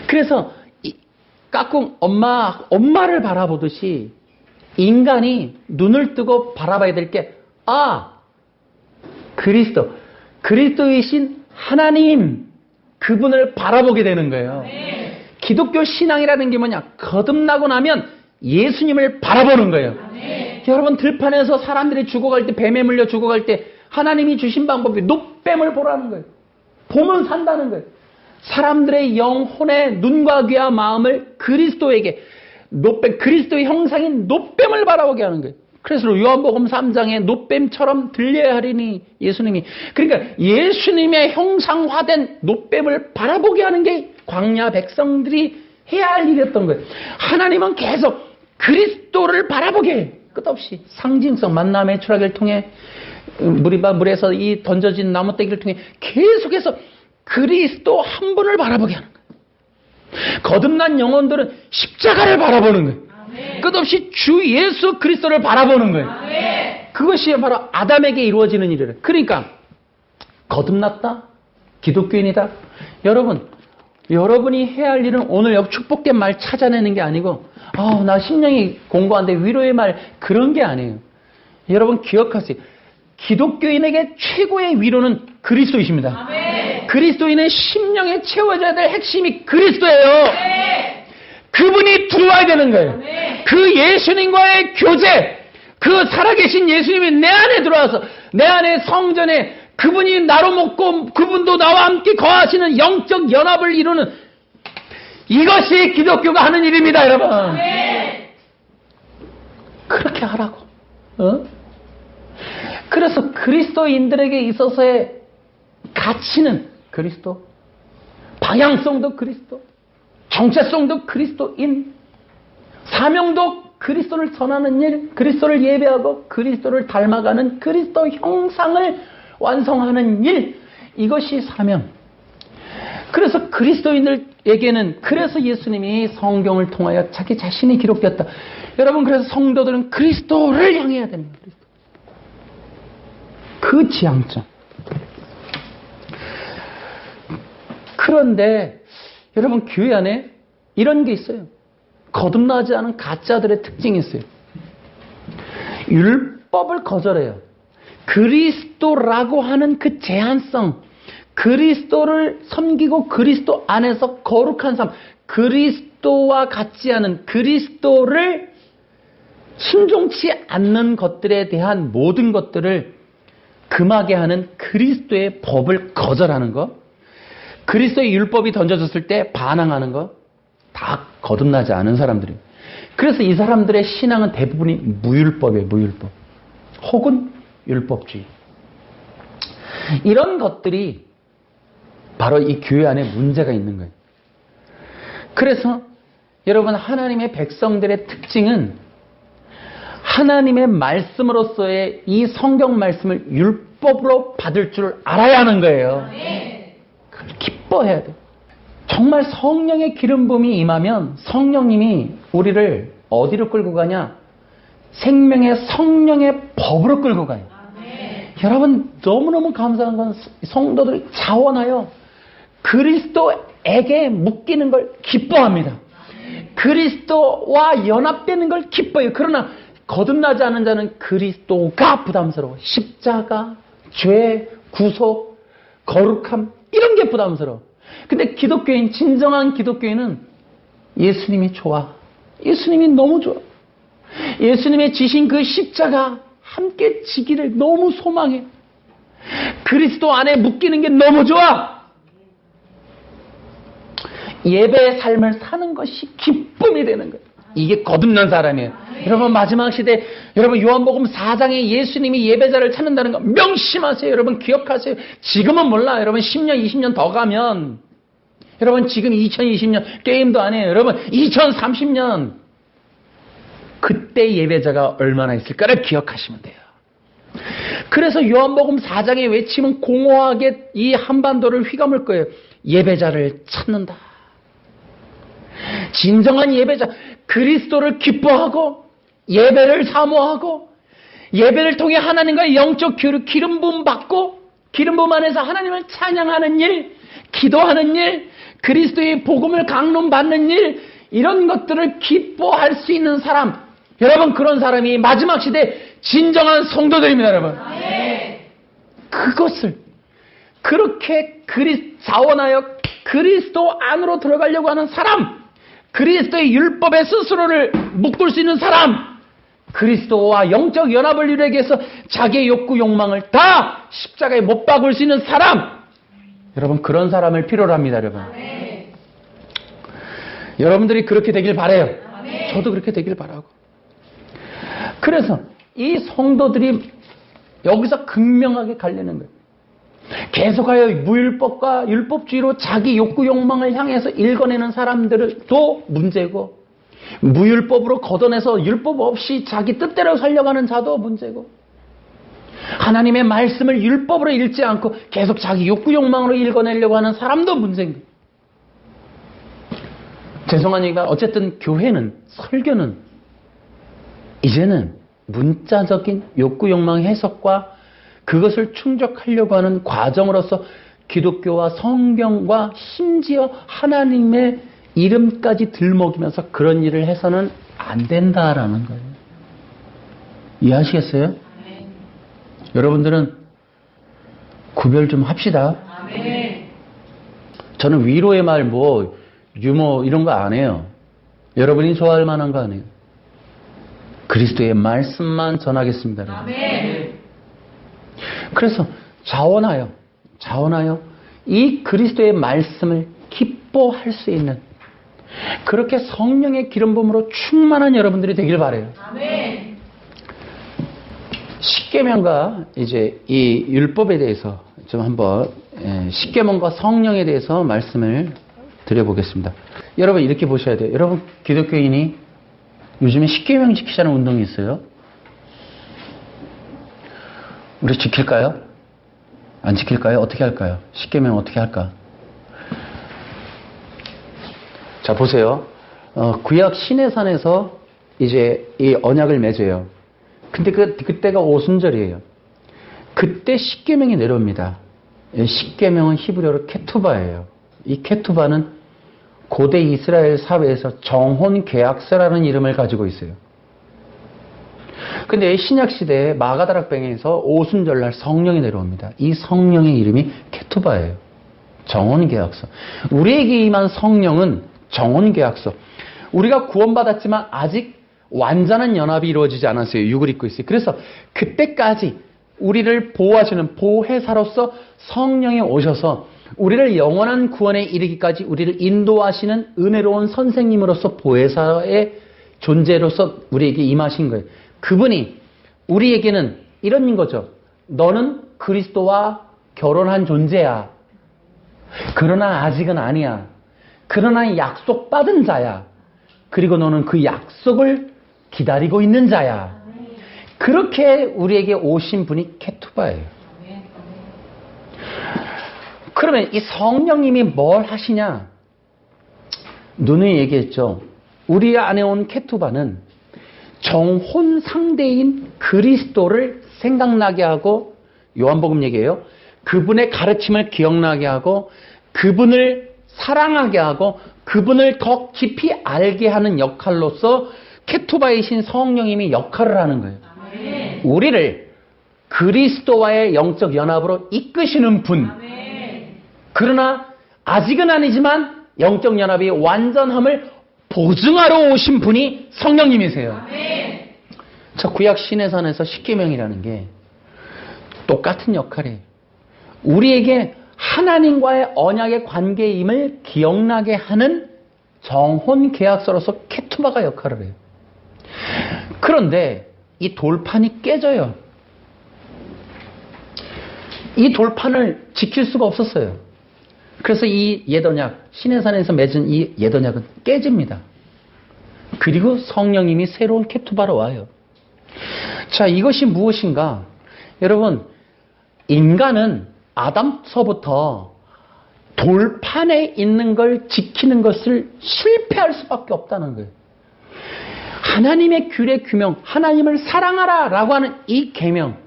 그래서 까꿍 엄마를 바라보듯이 인간이 눈을 뜨고 바라봐야 될 게, 그리스도이신 하나님, 그분을 바라보게 되는 거예요. 기독교 신앙이라는 게 뭐냐? 거듭나고 나면 예수님을 바라보는 거예요. 여러분, 들판에서 사람들이 죽어갈 때, 뱀에 물려 죽어갈 때 하나님이 주신 방법이 노뱀을 보라는 거예요. 보면 산다는 거예요. 사람들의 영혼의 눈과 귀와 마음을 그리스도에게, 그리스도의 형상인 노뱀을 바라보게 하는 거예요. 그래서 요한복음 3장에 노뱀처럼 들려야 하리니, 예수님이. 그러니까 예수님의 형상화된 노뱀을 바라보게 하는 게 광야 백성들이 해야 할 일이었던 거예요. 하나님은 계속 그리스도를 바라보게 해요. 끝없이 상징성, 만남의 추락을 통해 물에서 이 던져진 나무떼기를 통해 계속해서 그리스도 한 분을 바라보게 하는 거예요. 거듭난 영혼들은 십자가를 바라보는 거예요. 끝없이 주 예수 그리스도를 바라보는 거예요. 그것이 바로 아담에게 이루어지는 일이래요. 그러니까 거듭났다, 기독교인이다. 여러분이 해야 할 일은 오늘 여기 축복된 말 찾아내는 게 아니고, 나 심령이 공부하는데 위로의 말, 그런 게 아니에요. 여러분 기억하세요. 기독교인에게 최고의 위로는 그리스도이십니다. 그리스도인의 심령에 채워져야 될 핵심이 그리스도예요. 그분이 들어와야 되는 거예요. 그 예수님과의 교제, 그 살아계신 예수님이 내 안에 들어와서 내 안에 성전에 그분이 나로 먹고 그분도 나와 함께 거하시는 영적 연합을 이루는, 이것이 기독교가 하는 일입니다, 여러분. 그렇게 하라고. 그래서 그리스도인들에게 있어서의 가치는 그리스도, 방향성도 그리스도, 정체성도 그리스도인, 사명도 그리스도를 전하는 일, 그리스도를 예배하고 그리스도를 닮아가는 그리스도 형상을 완성하는 일, 이것이 사명. 그래서 그리스도인들에게는 그래서 예수님이 성경을 통하여 자기 자신이 기록되었다. 여러분 그래서 성도들은 그리스도를 향해야 됩니다. 그 지향점. 그런데 여러분 교회 안에 이런 게 있어요. 거듭나지 않은 가짜들의 특징이 있어요. 율법을 거절해요. 그리스도라고 하는 그 제한성, 그리스도를 섬기고 그리스도 안에서 거룩한 삶, 그리스도와 같지 않은 그리스도를 순종치 않는 것들에 대한 모든 것들을 금하게 하는 그리스도의 법을 거절하는 것, 그리스도의 율법이 던져졌을 때 반항하는 것, 다 거듭나지 않은 사람들이에요. 그래서 이 사람들의 신앙은 대부분이 무율법이에요. 무율법. 혹은 율법주의. 이런 것들이 바로 이 교회 안에 문제가 있는 거예요. 그래서 여러분 하나님의 백성들의 특징은 하나님의 말씀으로서의 이 성경 말씀을 율법으로 받을 줄 알아야 하는 거예요. 그걸 기뻐해야 돼요. 정말 성령의 기름 부음이 임하면 성령님이 우리를 어디로 끌고 가냐? 생명의 성령의 법으로 끌고 가요. 여러분 너무너무 감사한 건 성도들이 자원하여 그리스도에게 묶이는 걸 기뻐합니다. 그리스도와 연합되는 걸 기뻐해요. 그러나 거듭나지 않은 자는 그리스도가 부담스러워. 십자가, 죄, 구속, 거룩함 이런 게 부담스러워. 근데 기독교인, 진정한 기독교인은 예수님이 좋아. 예수님이 너무 좋아. 예수님의 지신 그 십자가 함께 지기를 너무 소망해. 그리스도 안에 묶이는 게 너무 좋아. 예배의 삶을 사는 것이 기쁨이 되는 거예요. 이게 거듭난 사람이에요. 여러분 마지막 시대 여러분 요한복음 4장에 예수님이 예배자를 찾는다는 거 명심하세요. 여러분 기억하세요. 지금은 몰라. 여러분 10년 20년 더 가면 여러분 지금 2020년 게임도 안 해요. 여러분 2030년 그때 예배자가 얼마나 있을까를 기억하시면 돼요. 그래서 요한복음 4장의 외침은 공허하게 이 한반도를 휘감을 거예요. 예배자를 찾는다. 진정한 예배자, 그리스도를 기뻐하고 예배를 사모하고 예배를 통해 하나님과의 영적 기름 부음 받고 기름 부음 안에서 하나님을 찬양하는 일, 기도하는 일, 그리스도의 복음을 강론받는 일, 이런 것들을 기뻐할 수 있는 사람, 여러분 그런 사람이 마지막 시대 진정한 성도들입니다. 여러분 그것을 그렇게 자원하여 그리스도 안으로 들어가려고 하는 사람, 그리스도의 율법에 스스로를 묶을 수 있는 사람, 그리스도와 영적 연합을 이루기 위해서 자기의 욕구 욕망을 다 십자가에 못 박을 수 있는 사람, 여러분 그런 사람을 필요로 합니다. 여러분 여러분들이 그렇게 되길 바라요. 저도 그렇게 되길 바라고. 그래서 이 성도들이 여기서 극명하게 갈리는 거예요. 계속하여 무율법과 율법주의로 자기 욕구 욕망을 향해서 읽어내는 사람들도 문제고, 무율법으로 걷어내서 율법 없이 자기 뜻대로 살려가는 자도 문제고, 하나님의 말씀을 율법으로 읽지 않고 계속 자기 욕구 욕망으로 읽어내려고 하는 사람도 문제인 거예요. 죄송한 얘기가 어쨌든 교회는, 설교는 이제는 문자적인 욕구 욕망 해석과 그것을 충족하려고 하는 과정으로서 기독교와 성경과 심지어 하나님의 이름까지 들먹이면서 그런 일을 해서는 안 된다라는 거예요. 이해하시겠어요? 여러분들은 구별 좀 합시다. 저는 위로의 말, 유머 이런 거 안 해요. 여러분이 좋아할 만한 거 안 해요. 그리스도의 말씀만 전하겠습니다. 그래서 자원하여 이 그리스도의 말씀을 기뻐할 수 있는 그렇게 성령의 기름 부음으로 충만한 여러분들이 되길 바라요. 십계명과 이제 이 율법에 대해서 좀 한번 십계명과 성령에 대해서 말씀을 드려보겠습니다. 여러분 이렇게 보셔야 돼요. 여러분 기독교인이 요즘에 십계명 지키자는 운동이 있어요. 우리 지킬까요? 안 지킬까요? 어떻게 할까요? 십계명 어떻게 할까? 자, 보세요. 구약 시내산에서 이제 이 언약을 맺어요. 근데 그때가 오순절이에요. 그때 십계명이 내려옵니다. 십계명은 히브리어로 케투바예요. 이 케투바는 고대 이스라엘 사회에서 정혼 계약서라는 이름을 가지고 있어요. 근데 신약 시대에 마가다락방에서 오순절날 성령이 내려옵니다. 이 성령의 이름이 케투바예요. 정혼 계약서. 우리에게 임한 성령은 정혼 계약서. 우리가 구원받았지만 아직 완전한 연합이 이루어지지 않았어요. 육을 입고 있어요. 그래서 그때까지 우리를 보호하시는 보혜사로서 성령이 오셔서 우리를 영원한 구원에 이르기까지 우리를 인도하시는 은혜로운 선생님으로서 보혜사의 존재로서 우리에게 임하신 거예요. 그분이 우리에게는 이런 거죠. 너는 그리스도와 결혼한 존재야. 그러나 아직은 아니야. 그러나 약속받은 자야. 그리고 너는 그 약속을 기다리고 있는 자야. 그렇게 우리에게 오신 분이 케투바예요. 그러면 이 성령님이 뭘 하시냐? 누누이 얘기했죠. 우리 안에 온 케투바는 정혼 상대인 그리스도를 생각나게 하고, 요한복음 얘기해요. 그분의 가르침을 기억나게 하고, 그분을 사랑하게 하고, 그분을 더 깊이 알게 하는 역할로서 케투바이신 성령님이 역할을 하는 거예요. 아멘. 우리를 그리스도와의 영적 연합으로 이끄시는 분. 아멘. 그러나 아직은 아니지만 영적 연합이 완전함을 보증하러 오신 분이 성령님이세요. 아멘. 자, 구약 시내산에서 십계명이라는 게 똑같은 역할이에요. 우리에게 하나님과의 언약의 관계임을 기억나게 하는 정혼 계약서로서 케투바가 역할을 해요. 그런데 이 돌판이 깨져요. 이 돌판을 지킬 수가 없었어요. 그래서 이 옛언약, 시내산에서 맺은 이 옛언약은 깨집니다. 그리고 성령님이 새로운 케투바로 와요. 자, 이것이 무엇인가? 여러분, 인간은 아담서부터 돌판에 있는 걸 지키는 것을 실패할 수밖에 없다는 거예요. 하나님의 규례 규명, 하나님을 사랑하라 라고 하는 이 계명,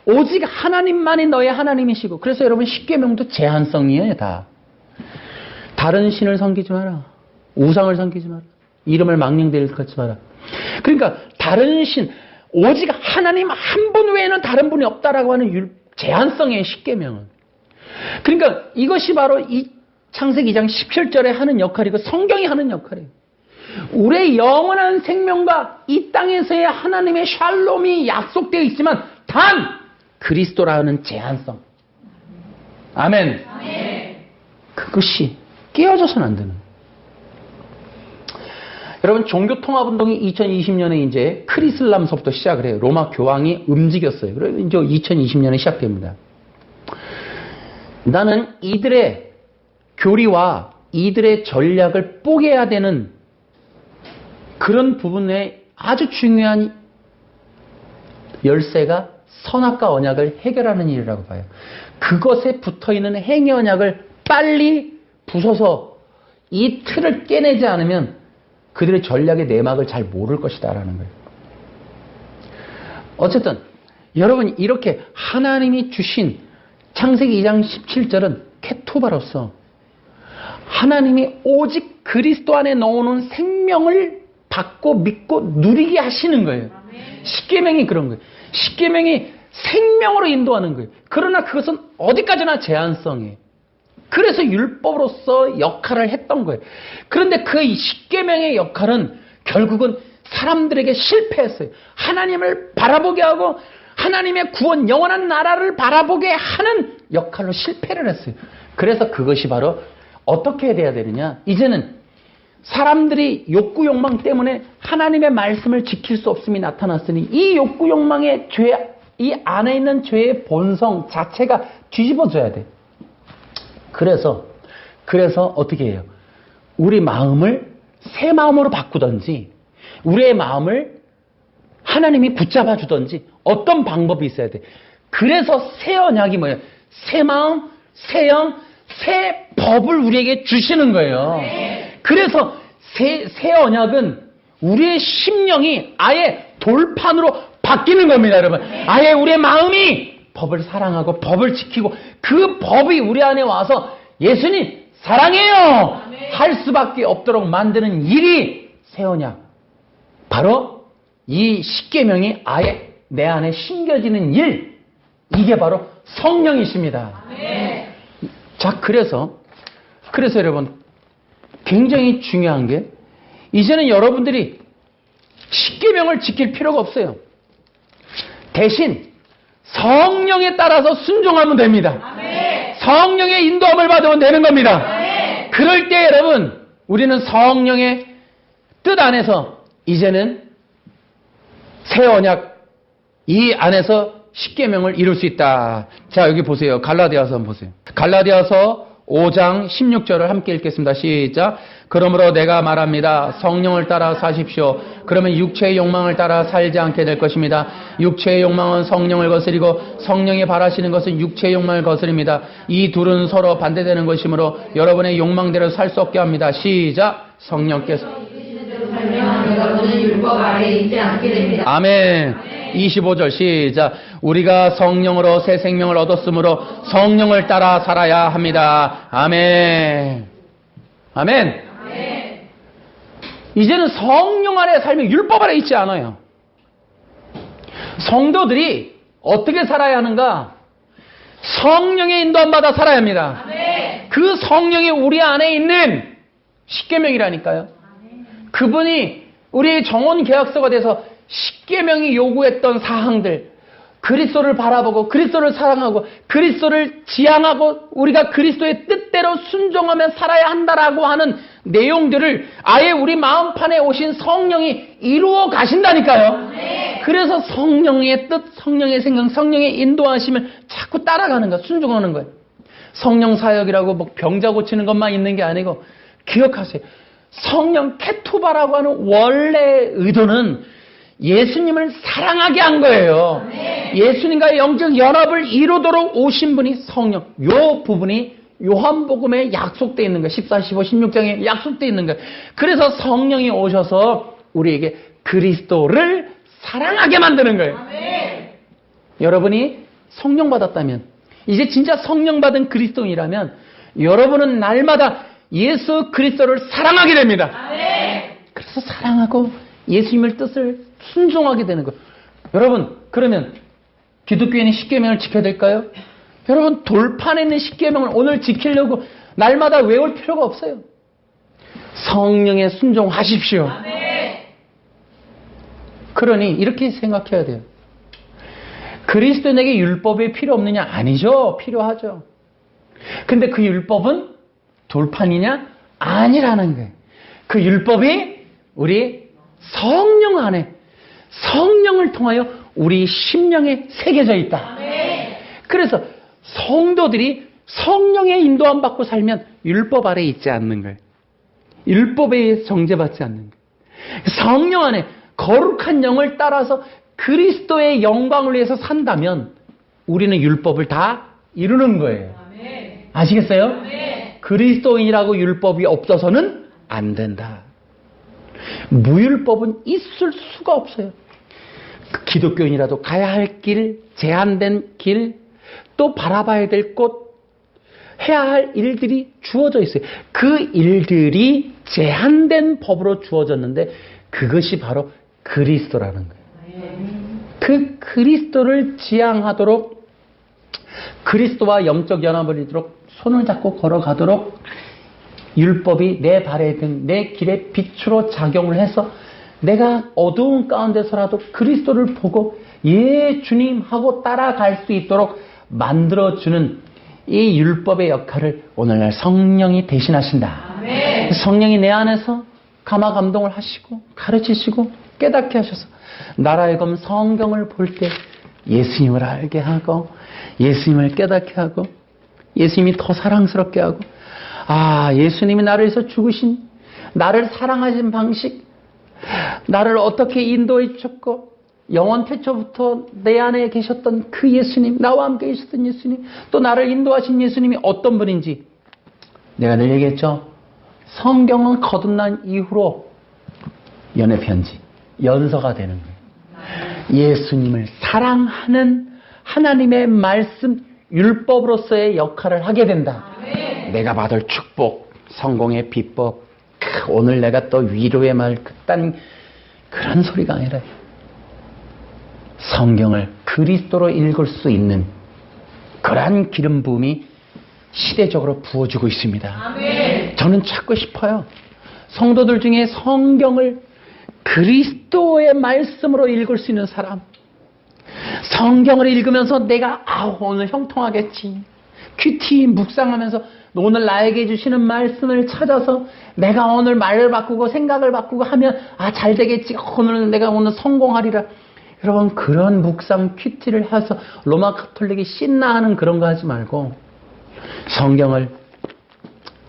오직 하나님만이 너의 하나님이시고, 그래서 여러분 십계명도 제한성이에요. 다. 다른 신을 섬기지 마라. 우상을 섬기지 마라. 이름을 망령되이 일컫지 마라. 그러니까 다른 신, 오직 하나님 한 분 외에는 다른 분이 없다라고 하는 제한성의 십계명은. 그러니까 이것이 바로 이 창세기 2장 17절에 하는 역할이고 성경이 하는 역할이에요. 우리의 영원한 생명과 이 땅에서의 하나님의 샬롬이 약속되어 있지만 단 그리스도라는 제한성. 아멘. 아멘. 그것이 깨어져서는 안 되는. 여러분, 종교통합운동이 2020년에 이제 크리슬람서부터 시작을 해요. 로마 교황이 움직였어요. 그래서 이제 2020년에 시작됩니다. 나는 이들의 교리와 이들의 전략을 뽀개야 되는 그런 부분에 아주 중요한 열쇠가 선악과 언약을 해결하는 일이라고 봐요. 그것에 붙어있는 행위 언약을 빨리 부숴서 이 틀을 깨내지 않으면 그들의 전략의 내막을 잘 모를 것이다 라는 거예요. 어쨌든 여러분, 이렇게 하나님이 주신 창세기 2장 17절은 케투바로서 하나님이 오직 그리스도 안에 넣어놓은 생명을 받고 믿고 누리게 하시는 거예요. 십계명이 그런 거예요. 십계명이 생명으로 인도하는 거예요. 그러나 그것은 어디까지나 제한성이에요. 그래서 율법으로서 역할을 했던 거예요. 그런데 그 십계명의 역할은 결국은 사람들에게 실패했어요. 하나님을 바라보게 하고 하나님의 구원, 영원한 나라를 바라보게 하는 역할로 실패를 했어요. 그래서 그것이 바로 어떻게 돼야 되느냐? 이제는 사람들이 욕구 욕망 때문에 하나님의 말씀을 지킬 수 없음이 나타났으니 이 욕구 욕망의 죄, 이 안에 있는 죄의 본성 자체가 뒤집어져야 돼. 그래서 어떻게 해요? 우리 마음을 새 마음으로 바꾸든지 우리의 마음을 하나님이 붙잡아 주든지 어떤 방법이 있어야 돼. 그래서 새 언약이 뭐예요? 새 마음, 새 영, 새 법을 우리에게 주시는 거예요. 그래서 새 언약은 우리의 심령이 아예 돌판으로 바뀌는 겁니다, 여러분. 아예 우리의 마음이 법을 사랑하고 법을 지키고 그 법이 우리 안에 와서 예수님 사랑해요 할 수밖에 없도록 만드는 일이 새 언약. 바로 이 십계명이 아예 내 안에 심겨지는 일, 이게 바로 성령이십니다. 자, 그래서 여러분 굉장히 중요한 게 이제는 여러분들이 십계명을 지킬 필요가 없어요. 대신 성령에 따라서 순종하면 됩니다. 성령의 인도함을 받으면 되는 겁니다. 그럴 때 여러분 우리는 성령의 뜻 안에서 이제는 새 언약 이 안에서 십계명을 이룰 수 있다. 자, 여기 보세요. 갈라디아서 한번 보세요. 갈라디아서 5장 16절을 함께 읽겠습니다. 시작. 그러므로 내가 말합니다. 성령을 따라 사십시오. 그러면 육체의 욕망을 따라 살지 않게 될 것입니다. 육체의 욕망은 성령을 거스리고 성령이 바라시는 것은 육체의 욕망을 거스립니다. 이 둘은 서로 반대되는 것이므로 여러분의 욕망대로 살 수 없게 합니다. 시작. 성령께서 여러분은 율법 아래에 있지 않게 됩니다. 아멘. 25절 시작. 우리가 성령으로 새 생명을 얻었으므로 성령을 따라 살아야 합니다. 아멘. 아멘. 이제는 성령 안에 살면 율법 아래 있지 않아요. 성도들이 어떻게 살아야 하는가? 성령의 인도함 받아 살아야 합니다. 그 성령이 우리 안에 있는 십계명이라니까요. 그분이 우리의 정원 계약서가 돼서 십계명이 요구했던 사항들, 그리스도를 바라보고 그리스도를 사랑하고 그리스도를 지향하고 우리가 그리스도의 뜻대로 순종하며 살아야 한다라고 하는 내용들을 아예 우리 마음판에 오신 성령이 이루어 가신다니까요. 그래서 성령의 뜻, 성령의 생각, 성령의 인도하심을 자꾸 따라가는 거예요. 순종하는 거예요. 성령 사역이라고 뭐 병자 고치는 것만 있는 게 아니고 기억하세요. 성령 케투바라고 하는 원래 의도는 예수님을 사랑하게 한 거예요. 예수님과의 영적 연합을 이루도록 오신 분이 성령. 요 부분이 요한복음에 약속되어 있는 거예요. 14, 15, 16장에 약속되어 있는 거예요. 그래서 성령이 오셔서 우리에게 그리스도를 사랑하게 만드는 거예요. 여러분이 성령 받았다면, 이제 진짜 성령 받은 그리스도인이라면 여러분은 날마다 예수 그리스도를 사랑하게 됩니다. 그래서 사랑하고 예수님의 뜻을 순종하게 되는 거예요. 여러분, 그러면 기독교인이 십계명을 지켜야 될까요? 여러분, 돌판에 있는 십계명을 오늘 지키려고 날마다 외울 필요가 없어요. 성령에 순종하십시오. 그러니 이렇게 생각해야 돼요. 그리스도인에게 율법이 필요 없느냐? 아니죠. 필요하죠. 근데 그 율법은 돌판이냐? 아니라는 거예요. 그 율법이 우리 성령 안에, 성령을 통하여 우리 심령에 새겨져 있다. 그래서 성도들이 성령의 인도함 받고 살면 율법 아래에 있지 않는 거예요. 율법에 의해 정죄받지 않는 거예요. 성령 안에 거룩한 영을 따라서 그리스도의 영광을 위해서 산다면 우리는 율법을 다 이루는 거예요. 아시겠어요? 그리스도인이라고 율법이 없어서는 안 된다. 무율법은 있을 수가 없어요. 기독교인이라도 가야 할 길, 제한된 길, 또 바라봐야 될 곳, 해야 할 일들이 주어져 있어요. 그 일들이 제한된 법으로 주어졌는데 그것이 바로 그리스도라는 거예요. 그 그리스도를 지향하도록, 그리스도와 영적 연합을 이루도록 손을 잡고 걸어가도록 율법이 내 발의 등, 내 길의 빛으로 작용을 해서 내가 어두운 가운데서라도 그리스도를 보고 예 주님 하고 따라갈 수 있도록 만들어주는 이 율법의 역할을 오늘날 성령이 대신하신다. 성령이 내 안에서 감화 감동을 하시고 가르치시고 깨닫게 하셔서 나라의검 성경을 볼 때 예수님을 알게 하고 예수님을 깨닫게 하고 예수님이 더 사랑스럽게 하고, 아, 예수님이 나를 위해서 죽으신, 나를 사랑하신 방식, 나를 어떻게 인도해 주셨고 영원 태초부터 내 안에 계셨던 그 예수님, 나와 함께 계셨던 예수님, 또 나를 인도하신 예수님이 어떤 분인지 내가 늘 얘기했죠. 성경은 거듭난 이후로 연애편지, 연서가 되는 거예요. 예수님을 사랑하는 하나님의 말씀, 율법으로서의 역할을 하게 된다. 내가 받을 축복, 성공의 비법, 오늘 내가 또 위로의 말, 그딴 그런 소리가 아니라 성경을 그리스도로 읽을 수 있는 그러한 기름 부음이 시대적으로 부어주고 있습니다. 아멘. 저는 찾고 싶어요. 성도들 중에 성경을 그리스도의 말씀으로 읽을 수 있는 사람, 성경을 읽으면서 내가 오늘 형통하겠지, 큐티 묵상하면서 오늘 나에게 주시는 말씀을 찾아서 내가 오늘 말을 바꾸고 생각을 바꾸고 하면 잘 되겠지, 오늘 내가 오늘 성공하리라. 여러분, 그런 묵상 큐티를 해서 로마 가톨릭이 신나하는 그런 거 하지 말고 성경을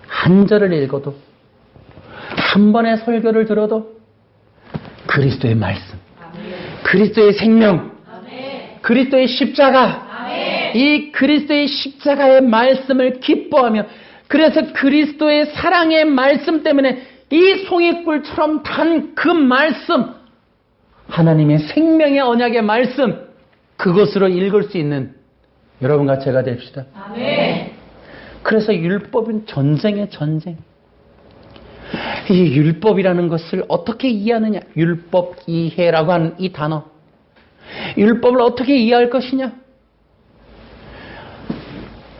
한 절을 읽어도, 한 번의 설교를 들어도 그리스도의 말씀, 그리스도의 생명, 그리스도의 십자가, 이 그리스도의 십자가의 말씀을 기뻐하며, 그래서 그리스도의 사랑의 말씀 때문에 이 송이꿀처럼 단 그 말씀, 하나님의 생명의 언약의 말씀, 그것으로 읽을 수 있는 여러분과 제가 됩시다. 아멘. 그래서 율법은 전쟁의 전쟁. 이 율법이라는 것을 어떻게 이해하느냐? 율법 이해라고 하는 이 단어. 율법을 어떻게 이해할 것이냐?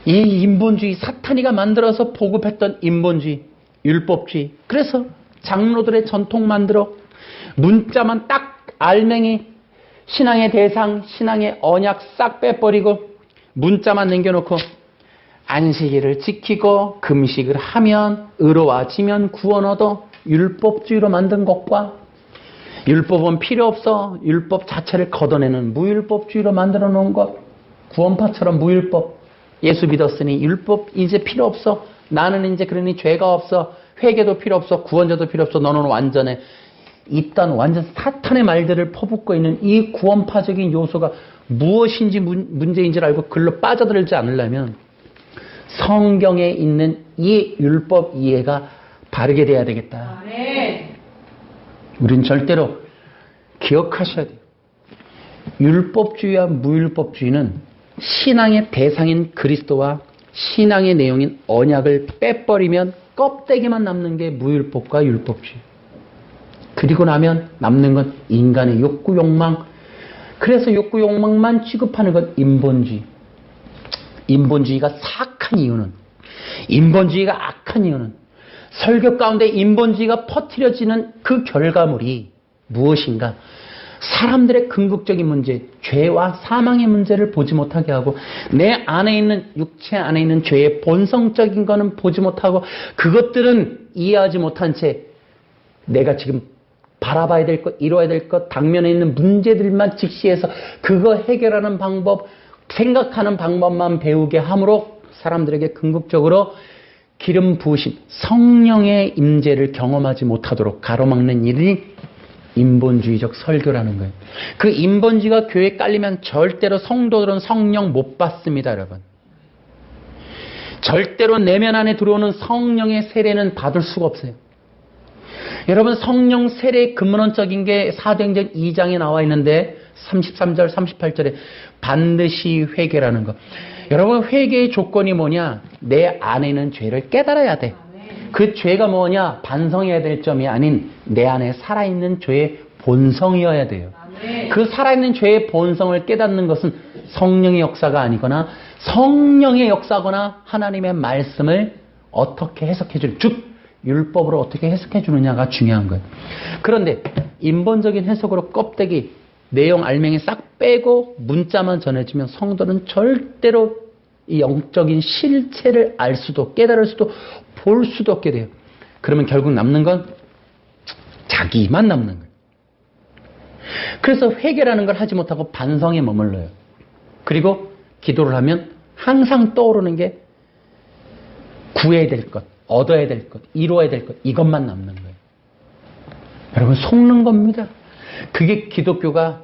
이 인본주의, 사탄이가 만들어서 보급했던 인본주의, 율법주의. 그래서 장로들의 전통 만들어 문자만 딱 알맹이, 신앙의 대상, 신앙의 언약 싹 빼버리고 문자만 남겨놓고 안식일을 지키고 금식을 하면 의로워지면 구원 얻어, 율법주의로 만든 것과 율법은 필요 없어, 율법 자체를 걷어내는 무율법주의로 만들어 놓은 것, 구원파처럼 무율법, 예수 믿었으니 율법 이제 필요 없어, 나는 이제 그러니 죄가 없어, 회개도 필요 없어, 구원자도 필요 없어, 너는 완전해. 이딴 완전 사탄의 말들을 퍼붓고 있는 이 구원파적인 요소가 무엇인지 문제인지를 알고 글로 빠져들지 않으려면 성경에 있는 이 율법 이해가 바르게 돼야 되겠다. 아멘. 우린 절대로 기억하셔야 돼요. 율법주의와 무율법주의는 신앙의 대상인 그리스도와 신앙의 내용인 언약을 빼버리면 껍데기만 남는 게 무율법과 율법주의. 그리고 나면 남는 건 인간의 욕구, 욕망. 그래서 욕구, 욕망만 취급하는 건 인본주의. 인본주의가 사악한 이유는, 인본주의가 악한 이유는 설교 가운데 인본주의가 퍼뜨려지는 그 결과물이 무엇인가? 사람들의 궁극적인 문제, 죄와 사망의 문제를 보지 못하게 하고, 내 안에 있는, 육체 안에 있는 죄의 본성적인 거는 보지 못하고, 그것들은 이해하지 못한 채 내가 지금 바라봐야 될 것, 이루어야 될 것, 당면에 있는 문제들만 직시해서 그거 해결하는 방법, 생각하는 방법만 배우게 함으로 사람들에게 궁극적으로 기름 부으신 성령의 임재를 경험하지 못하도록 가로막는 일이 인본주의적 설교라는 거예요. 그 인본주의가 교회에 깔리면 절대로 성도들은 성령 못 받습니다, 여러분. 절대로 내면 안에 들어오는 성령의 세례는 받을 수가 없어요. 여러분, 성령 세례의 근본적인 게 사도행전 2장에 나와 있는데 33절, 38절에 반드시 회개라는 거. 여러분, 회개의 조건이 뭐냐? 내 안에 있는 죄를 깨달아야 돼. 그 죄가 뭐냐? 반성해야 될 점이 아닌 내 안에 살아있는 죄의 본성이어야 돼요. 그 살아있는 죄의 본성을 깨닫는 것은 성령의 역사가 아니거나 성령의 역사거나 하나님의 말씀을 어떻게 해석해 주는, 즉 율법으로 어떻게 해석해 주느냐가 중요한 거예요. 그런데 인본적인 해석으로 껍데기, 내용 알맹이 싹 빼고 문자만 전해지면 성도는 절대로 이 영적인 실체를 알 수도 깨달을 수도 볼 수도 없게 돼요. 그러면 결국 남는 건 자기만 남는 거예요. 그래서 회개라는 걸 하지 못하고 반성에 머물러요. 그리고 기도를 하면 항상 떠오르는 게 구해야 될 것, 얻어야 될 것, 이루어야 될 것, 이것만 남는 거예요. 여러분, 속는 겁니다. 그게 기독교가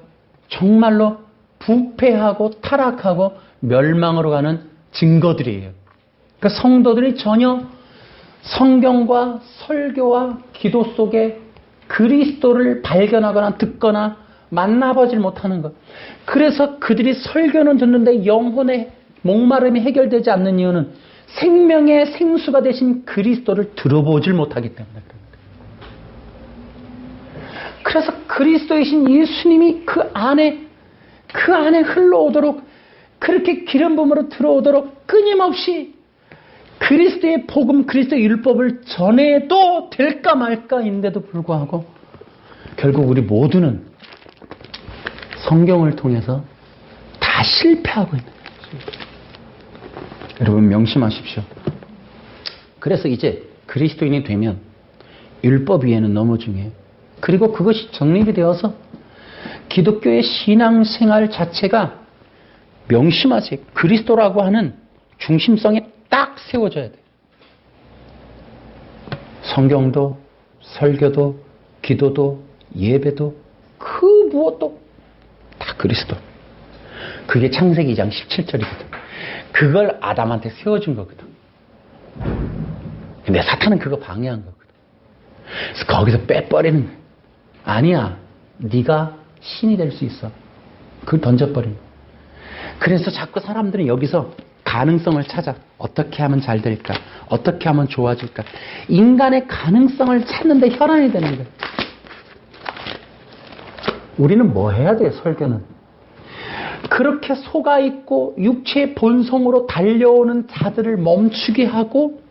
정말로 부패하고 타락하고 멸망으로 가는 증거들이에요. 그러니까 성도들이 전혀 성경과 설교와 기도 속에 그리스도를 발견하거나 듣거나 만나보질 못하는 것. 그래서 그들이 설교는 듣는데 영혼의 목마름이 해결되지 않는 이유는 생명의 생수가 되신 그리스도를 들어보질 못하기 때문에 그럽니다. 그래서 그리스도이신 예수님이 그 안에 흘러오도록, 그렇게 기름 부음으로 들어오도록 끊임없이 그리스도의 복음, 그리스도의 율법을 전해도 될까 말까인데도 불구하고 결국 우리 모두는 성경을 통해서 다 실패하고 있는 거예요. 여러분 명심하십시오. 그래서 이제 그리스도인이 되면 율법 위에는 너무 중요해요. 그리고 그것이 정립이 되어서 기독교의 신앙생활 자체가 명심하세요. 그리스도라고 하는 중심성에 딱 세워져야 돼요. 성경도 설교도 기도도 예배도 그 무엇도 다 그리스도. 그게 창세기 2장 17절이거든. 그걸 아담한테 세워준 거거든. 근데 사탄은 그거 방해한 거거든. 그래서 거기서 빼버리는 거야. 아니야. 네가 신이 될 수 있어. 그걸 던져버리는 거야. 그래서 자꾸 사람들은 여기서 가능성을 찾아. 어떻게 하면 잘 될까? 어떻게 하면 좋아질까? 인간의 가능성을 찾는데 혈안이 되는 거예요. 우리는 뭐 해야 돼, 설교는? 그렇게 속아있고 육체의 본성으로 달려오는 자들을 멈추게 하고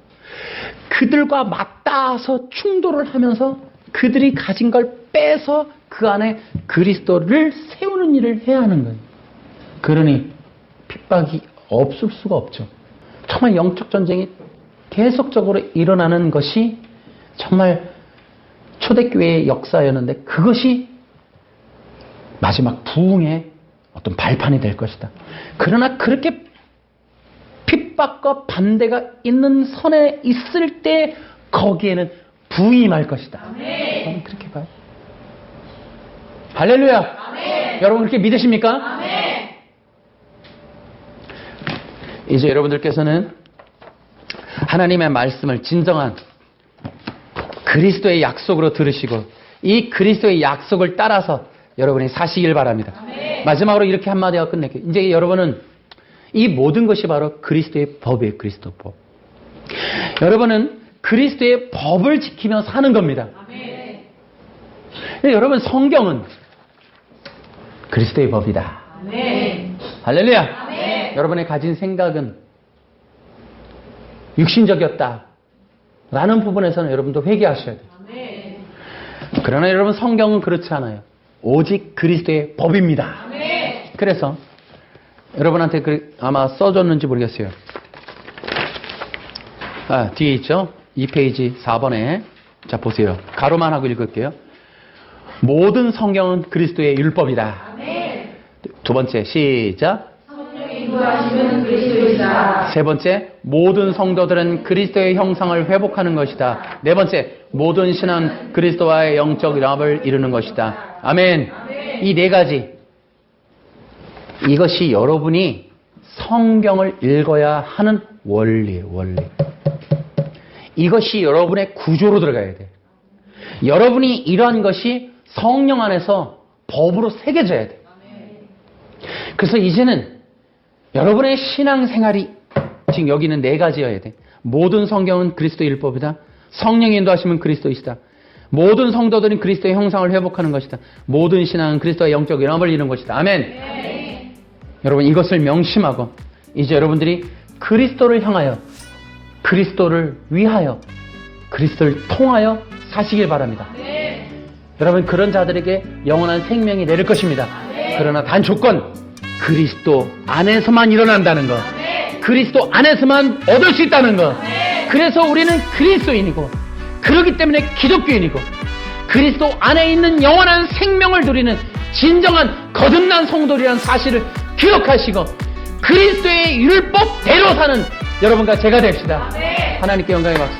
그들과 맞닿아서 충돌을 하면서 그들이 가진 걸 빼서 그 안에 그리스도를 세우는 일을 해야 하는 거예요. 그러니 핍박이 없을 수가 없죠. 정말 영적 전쟁이 계속적으로 일어나는 것이 정말 초대교회의 역사였는데 그것이 마지막 부흥의 어떤 발판이 될 것이다. 그러나 그렇게 핍박과 반대가 있는 선에 있을 때 거기에는 부임할 것이다. 저는 그렇게 봐요. 할렐루야. 아멘. 여러분 그렇게 믿으십니까? 아멘. 이제 여러분들께서는 하나님의 말씀을 진정한 그리스도의 약속으로 들으시고 이 그리스도의 약속을 따라서 여러분이 사시길 바랍니다. 아멘. 마지막으로 이렇게 한마디 하고 끝낼게요. 이제 여러분은 이 모든 것이 바로 그리스도의 법이에요. 그리스도 법. 여러분은 그리스도의 법을 지키며 사는 겁니다. 아멘. 여러분 성경은 그리스도의 법이다. 아멘. 할렐루야. 아멘. 여러분의 가진 생각은 육신적이었다. 라는 부분에서는 여러분도 회개하셔야 돼요. 아멘. 그러나 여러분 성경은 그렇지 않아요. 오직 그리스도의 법입니다. 아멘. 그래서 여러분한테 아마 써줬는지 모르겠어요. 뒤에 있죠? 2페이지 4번에 자 보세요. 가로만 하고 읽을게요. 모든 성경은 그리스도의 율법이다. 아멘. 두 번째 시작. 성령이 인도하시는 그리스도이다. 세 번째, 모든 성도들은 그리스도의 형상을 회복하는 것이다. 네 번째, 모든 신앙은 그리스도와의 영적 연합을 이루는 것이다. 아멘. 아멘. 이 네 가지. 이것이 여러분이 성경을 읽어야 하는 원리예요. 원리. 이것이 여러분의 구조로 들어가야 돼요. 여러분이 이러한 것이 성령 안에서 법으로 새겨져야 돼요. 그래서 이제는 여러분의 신앙생활이 지금 여기는 네 가지여야 돼. 모든 성경은 그리스도의 율법이다. 성령이 인도하시면 그리스도이시다. 모든 성도들은 그리스도의 형상을 회복하는 것이다. 모든 신앙은 그리스도의 영적 연합을 이루는 것이다. 아멘. 네. 여러분 이것을 명심하고 이제 여러분들이 그리스도를 향하여 그리스도를 위하여 그리스도를 통하여 사시길 바랍니다. 네. 여러분 그런 자들에게 영원한 생명이 내릴 것입니다. 네. 그러나 단 조건 그리스도 안에서만 일어난다는 것. 네. 그리스도 안에서만 얻을 수 있다는 것. 네. 그래서 우리는 그리스도인이고 그렇기 때문에 기독교인이고 그리스도 안에 있는 영원한 생명을 누리는 진정한 거듭난 성도리라는 사실을 기억하시고 그리스도의 율법대로 사는 여러분과 제가 됩시다. 아멘. 하나님께 영광의 박수.